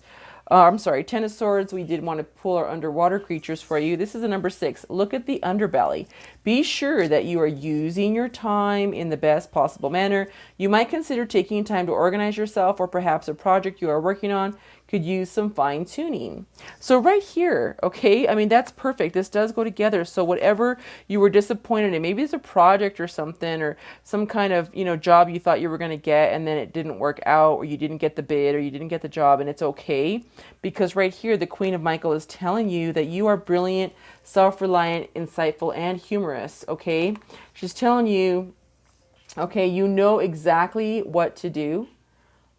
S1: I'm sorry, Ten of Swords, we did want to pull our underwater creatures for you. This is a number 6. Look at the underbelly. Be sure that you are using your time in the best possible manner. You might consider taking time to organize yourself, or perhaps a project you are working on could use some fine tuning. So right here, okay, I mean, that's perfect. This does go together. So whatever you were disappointed in, maybe it's a project or something, or some kind of, you know, job you thought you were going to get and then it didn't work out, or you didn't get the bid, or you didn't get the job, and it's okay. Because right here, the Queen of Michael is telling you that you are brilliant, self-reliant, insightful, and humorous, okay? She's telling you, okay, you know exactly what to do.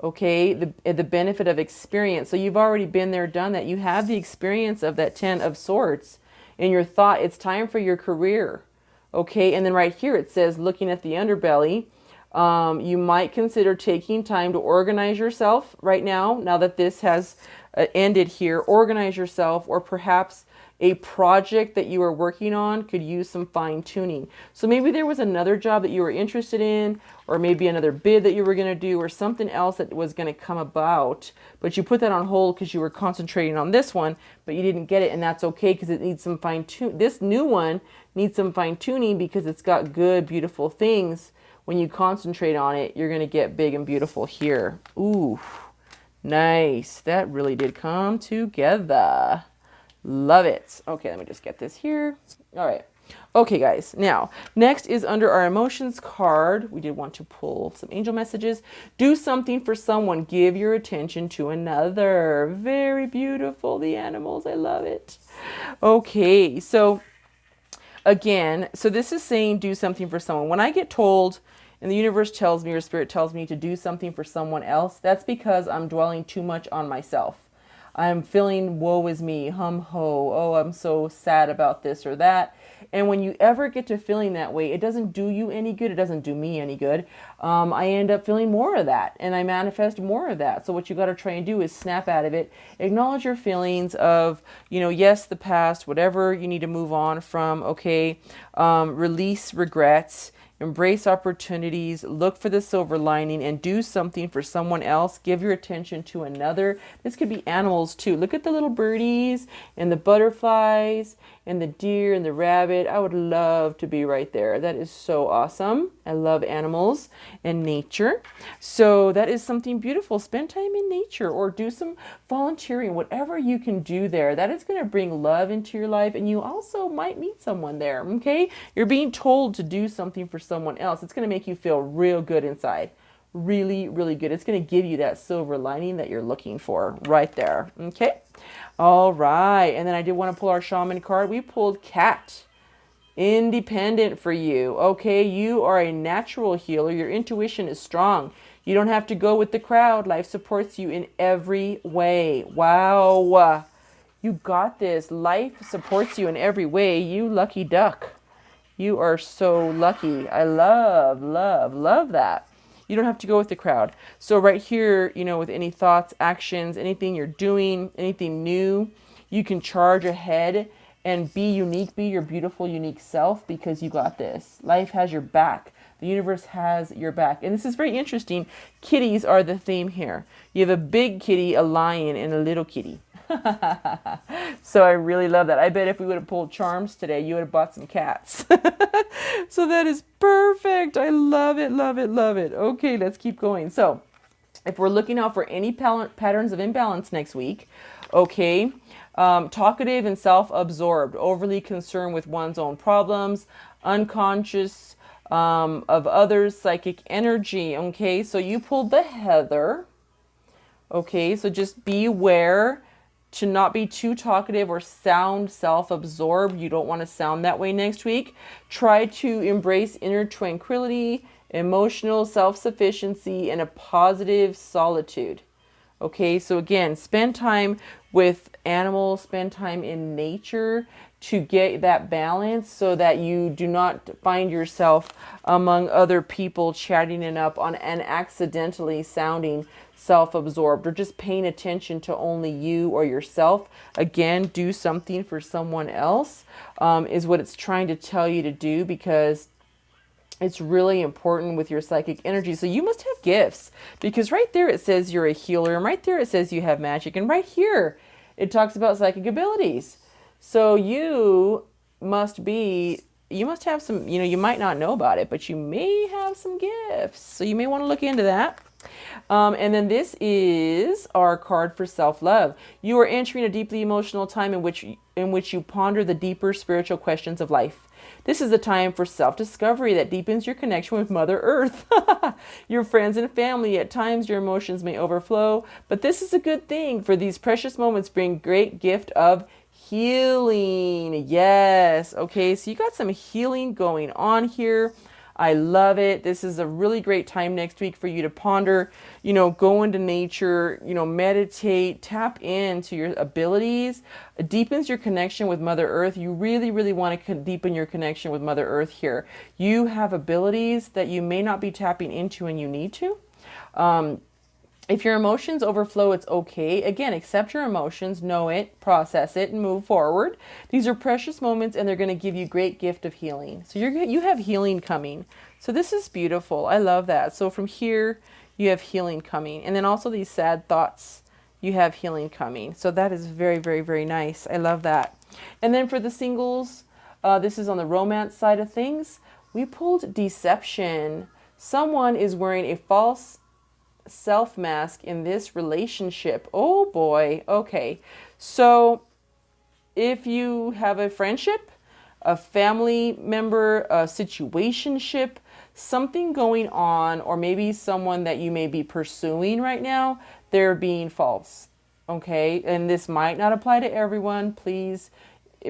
S1: Okay, the benefit of experience. So you've already been there, done that. You have the experience of that 10 of Swords in your thought. It's time for your career. Okay, and then right here it says, looking at the underbelly, you might consider taking time to organize yourself right now that this has ended here. Organize yourself, or perhaps a project that you are working on could use some fine tuning. So maybe there was another job that you were interested in, or maybe another bid that you were going to do, or something else that was going to come about, but you put that on hold because you were concentrating on this one, but you didn't get it, and that's okay because it needs some fine tune. This new one needs some fine tuning because it's got good, beautiful things. When you concentrate on it, you're going to get big and beautiful here. Ooh, nice. That really did come together. Love it. Okay, let me just get this here. All right. Okay, guys. Now, next is under our emotions card. We did want to pull some angel messages. Do something for someone. Give your attention to another. Very beautiful. The animals. I love it. Okay, so again, so this is saying do something for someone. When I get told, and the universe tells me, or spirit tells me to do something for someone else, that's because I'm dwelling too much on myself. I'm feeling woe is me, hum ho, oh, I'm so sad about this or that. And when you ever get to feeling that way, it doesn't do you any good. It doesn't do me any good. I end up feeling more of that, and I manifest more of that. So what you got to try and do is snap out of it. Acknowledge your feelings of, you know, yes, the past, whatever you need to move on from. Okay. Release regrets. Embrace opportunities, look for the silver lining, and do something for someone else. Give your attention to another. This could be animals too. Look at the little birdies and the butterflies and the deer and the rabbit. I would love to be right there. That is so awesome. I love animals and nature. So that is something beautiful. Spend time in nature, or do some volunteering, whatever you can do there. That is going to bring love into your life, and you also might meet someone there. Okay. You're being told to do something for someone else. It's going to make you feel real good inside. Really, really good. It's going to give you that silver lining that you're looking for right there. Okay. All right. And then I did want to pull our shaman card. We pulled cat. Independent for you. Okay. You are a natural healer. Your intuition is strong. You don't have to go with the crowd. Life supports you in every way. Wow. You got this. Life supports you in every way. You lucky duck. You are so lucky. I love that. You don't have to go with the crowd. So right here, you know, with any thoughts, actions, anything you're doing, anything new, you can charge ahead and be unique, be your beautiful, unique self, because you got this. Life has your back. The universe has your back. And this is very interesting. Kitties are the theme here. You have a big kitty, a lion, and a little kitty. So I really love that. I bet if we would have pulled charms today, you would have bought some cats. So that is perfect. I love it, love it, love it. Okay, let's keep going. So if we're looking out for any patterns of imbalance next week, okay, talkative and self-absorbed, overly concerned with one's own problems, unconscious of others, psychic energy. Okay, so you pulled the Heather. Okay, so just be aware to not be too talkative or sound self-absorbed. You don't want to sound that way next week. Try to embrace inner tranquility, emotional self-sufficiency, and a positive solitude. Okay, so again, spend time with animals, spend time in nature to get that balance so that you do not find yourself among other people chatting it up on and accidentally sounding self-absorbed or just paying attention to only you or yourself. Again, do something for someone else is what it's trying to tell you to do, because it's really important with your psychic energy. So you must have gifts, because right there it says you're a healer, and right there it says you have magic, and right here it talks about psychic abilities. So you must have some, you might not know about it, but you may have some gifts. So you may want to look into that. And then this is our card for self-love. You are entering a deeply emotional time in which you ponder the deeper spiritual questions of life. This is a time for self-discovery that deepens your connection with Mother Earth. Your friends and family, at times your emotions may overflow, but this is a good thing, for these precious moments bring great gift of healing. Yes. Okay, so you got some healing going on here. I love it. This is a really great time next week for you to ponder, go into nature, meditate, tap into your abilities. It deepens your connection with Mother Earth. You really, really want to deepen your connection with Mother Earth here. You have abilities that you may not be tapping into and you need to. If your emotions overflow, it's okay. Again, accept your emotions, know it, process it, and move forward. These are precious moments, and they're going to give you great gift of healing. So you have healing coming. So this is beautiful. I love that. So from here, you have healing coming. And then also these sad thoughts, you have healing coming. So that is very, very, very nice. I love that. And then for the singles, this is on the romance side of things. We pulled deception. Someone is wearing a false self mask in this relationship. Oh boy. Okay. So if you have a friendship, a family member, a situationship, something going on, or maybe someone that you may be pursuing right now, they're being false. Okay. And this might not apply to everyone, please,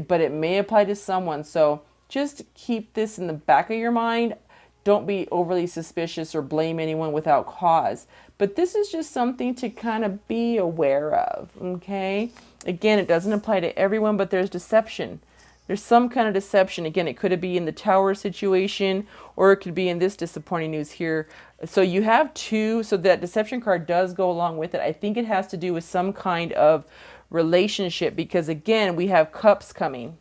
S1: but it may apply to someone. So just keep this in the back of your mind. Don't be overly suspicious or blame anyone without cause. But this is just something to kind of be aware of, okay? Again, it doesn't apply to everyone, but there's deception. There's some kind of deception. Again, it could be in the tower situation, or it could be in this disappointing news here. So you have two, so that deception card does go along with it. I think it has to do with some kind of relationship, because again, we have cups coming.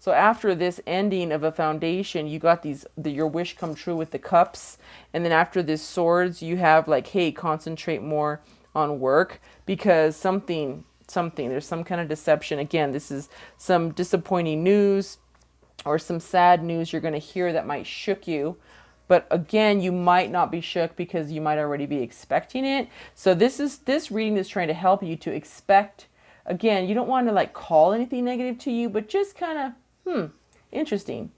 S1: So after this ending of a foundation, you got your wish come true with the cups. And then after this swords, you have like, hey, concentrate more on work, because there's some kind of deception. Again, this is some disappointing news or some sad news you're going to hear that might shook you. But again, you might not be shook because you might already be expecting it. So this reading is trying to help you to expect. Again, you don't want to like call anything negative to you, but just kind of, interesting.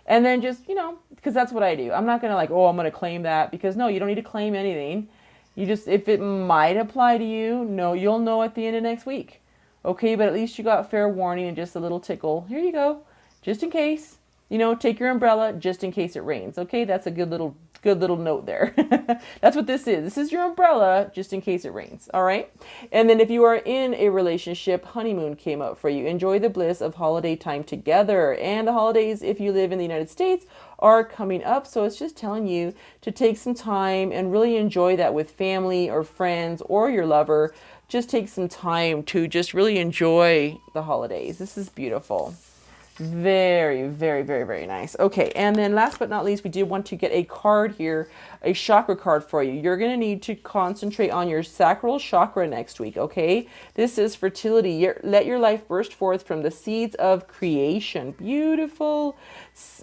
S1: And then just, because that's what I do. I'm not going to like, I'm going to claim that, because no, you don't need to claim anything. You just, if it might apply to you, no, you'll know at the end of next week. Okay, but at least you got fair warning and just a little tickle. Here you go. Just in case, take your umbrella just in case it rains. Okay, that's a good little note there. That's what this is. This is your umbrella just in case it rains. All right. And then if you are in a relationship, honeymoon came up for you. Enjoy the bliss of holiday time together. And the holidays, if you live in the United States, are coming up. So it's just telling you to take some time and really enjoy that with family or friends or your lover. Just take some time to just really enjoy the holidays. This is beautiful. Very, very, very, very nice. Okay, and then last but not least, we did want to get a card here, a chakra card for you. You're going to need to concentrate on your sacral chakra next week, okay? This is fertility. Let your life burst forth from the seeds of creation. Beautiful.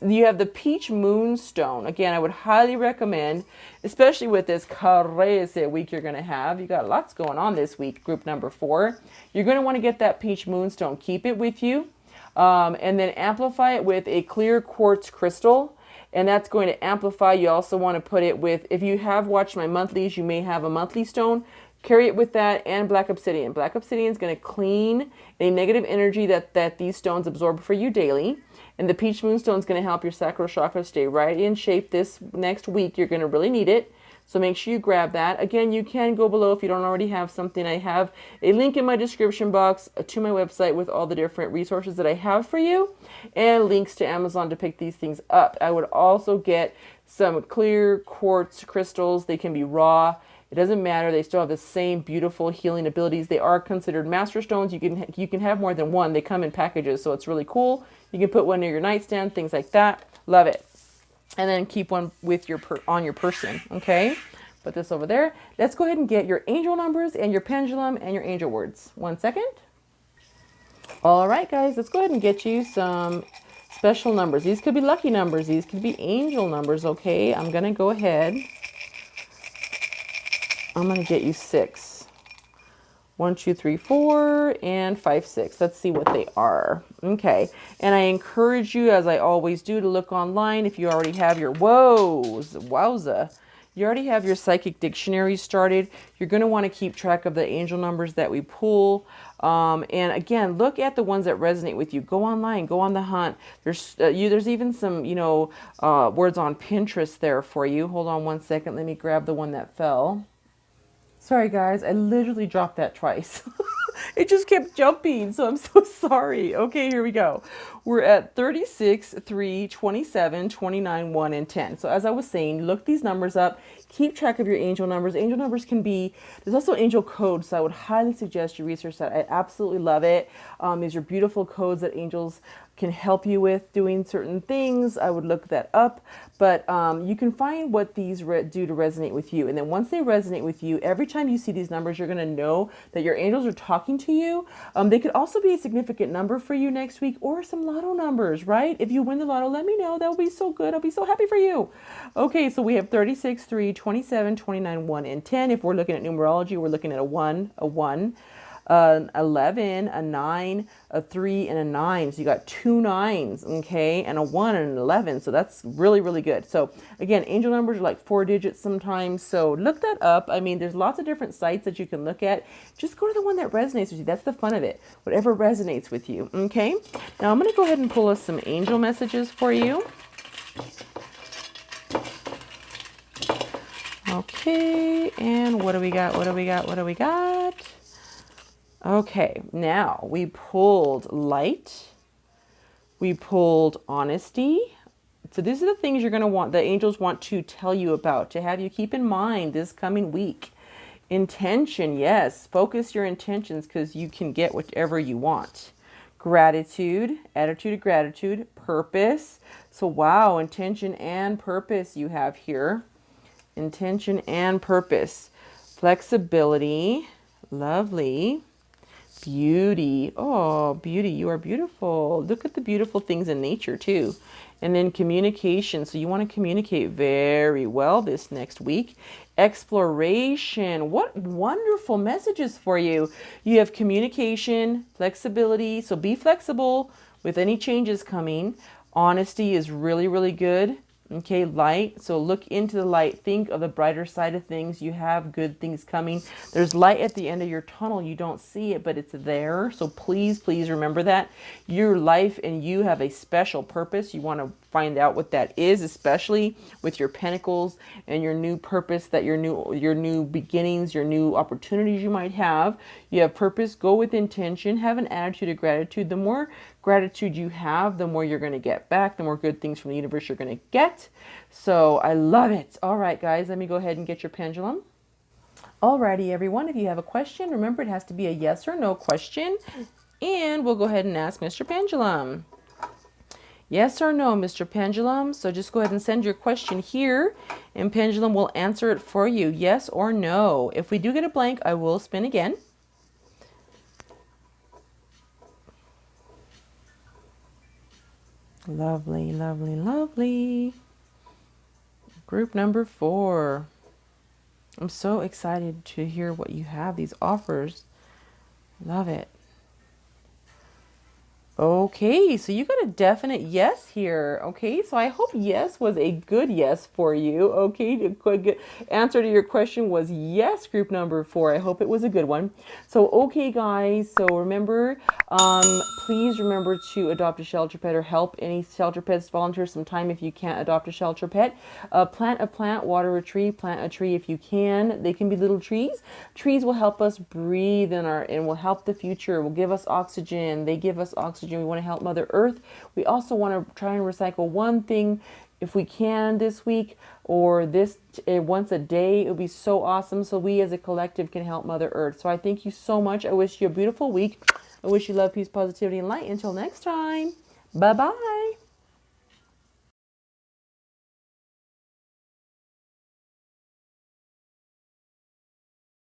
S1: You have the peach moonstone. Again, I would highly recommend, especially with this carece week you're going to have. You got lots going on this week, group number 4. You're going to want to get that peach moonstone. Keep it with you. And then amplify it with a clear quartz crystal, and that's going to amplify. You also want to put it with, if you have watched my monthlies, you may have a monthly stone. Carry it with that and black obsidian. Black obsidian is going to clean any negative energy that these stones absorb for you daily. And the peach moonstone is going to help your sacral chakra stay right in shape this next week. You're going to really need it. So make sure you grab that. Again, you can go below if you don't already have something. I have a link in my description box to my website with all the different resources that I have for you and links to Amazon to pick these things up. I would also get some clear quartz crystals. They can be raw. It doesn't matter. They still have the same beautiful healing abilities. They are considered master stones. You can have more than one. They come in packages, so it's really cool. You can put one near your nightstand, things like that. Love it. And then keep one with your on your person, okay? Put this over there. Let's go ahead and get your angel numbers and your pendulum and your angel words. 1 second. All right, guys, let's go ahead and get you some special numbers. These could be lucky numbers. These could be angel numbers, okay? I'm going to go ahead. I'm going to get you 6. 1, 2, 3, 4, and 5, 6. Let's see what they are. Okay. And I encourage you, as I always do, to look online if you already have your, wowza. You already have your psychic dictionary started. You're going to want to keep track of the angel numbers that we pull. And again, look at the ones that resonate with you. Go online, go on the hunt. There's even some, words on Pinterest there for you. Hold on 1 second. Let me grab the one that fell. Sorry, guys, I literally dropped that twice. It just kept jumping, so I'm so sorry. Okay, here we go. We're at 36, 3, 27, 29, 1, and 10. So as I was saying, look these numbers up. Keep track of your angel numbers. Angel numbers can be, there's also angel codes, so I would highly suggest you research that. I absolutely love it. These are beautiful codes that angels can help you with doing certain things. I would look that up, but you can find what these do to resonate with you. And then once they resonate with you, every time you see these numbers, you're going to know that your angels are talking to you. They could also be a significant number for you next week, or some lotto numbers, right? If you win the lotto, let me know. That would be so good. I'll be so happy for you. Okay, so we have 36, 3, 27, 29, 1, and 10. If we're looking at numerology, we're looking at a 1, 11, a 9, a 3, and a 9. So you got 2 9s, okay, and a 1 and an 11. So that's really, really good. So again, angel numbers are like 4 digits sometimes. So look that up. I mean, there's lots of different sites that you can look at. Just go to the one that resonates with you. That's the fun of it. Whatever resonates with you, okay? Now I'm going to go ahead and pull us some angel messages for you. Okay, and what do we got? What do we got? What do we got? Okay, now we pulled light. We pulled honesty. So these are the things you're going to want, the angels want to tell you about, to have you keep in mind this coming week. Intention, yes. Focus your intentions because you can get whatever you want. Gratitude, attitude of gratitude, purpose. So wow, intention and purpose you have here. Intention and purpose. Flexibility, lovely. Beauty. Oh, beauty. You are beautiful. Look at the beautiful things in nature too. And then communication. So you want to communicate very well this next week. Exploration. What wonderful messages for you. You have communication, flexibility. So be flexible with any changes coming. Honesty is really, really good. Okay, light. So look into the light. Think of the brighter side of things. You have good things coming. There's light at the end of your tunnel. You don't see it, but it's there. So please, please remember that. Your life and you have a special purpose. You want to find out what that is, especially with your pentacles and your new purpose, that your new beginnings, your new opportunities you might have. You have purpose. Go with intention. Have an attitude of gratitude. The more gratitude you have, the more you're going to get back, the more good things from the universe you're going to get. So I love it. All right, guys, let me go ahead and get your pendulum. Alrighty, everyone, if you have a question, remember it has to be a yes or no question. And we'll go ahead and ask Mr. Pendulum. Yes or no, Mr. Pendulum? So just go ahead and send your question here, and Pendulum will answer it for you, yes or no. If we do get a blank, I will spin again. Lovely, lovely, lovely. Group number 4. I'm so excited to hear what you have, these offers. Love it. Okay, so you got a definite yes here. Okay, so I hope yes was a good yes for you. Okay, the good answer to your question was yes, group number 4. I hope it was a good one. So, okay, guys, so remember, please remember to adopt a shelter pet or help any shelter pets, volunteer some time if you can't adopt a shelter pet. Plant a plant, water a tree, plant a tree if you can. They can be little trees. Trees will help us breathe and will help the future, will give us oxygen. They give us oxygen. We want to help Mother Earth. We also want to try and recycle one thing if we can this week or this once a day. It would be so awesome. So we as a collective can help Mother Earth. So I thank you so much. I wish you a beautiful week. I wish you love, peace, positivity, and light. Until next time. Bye-bye.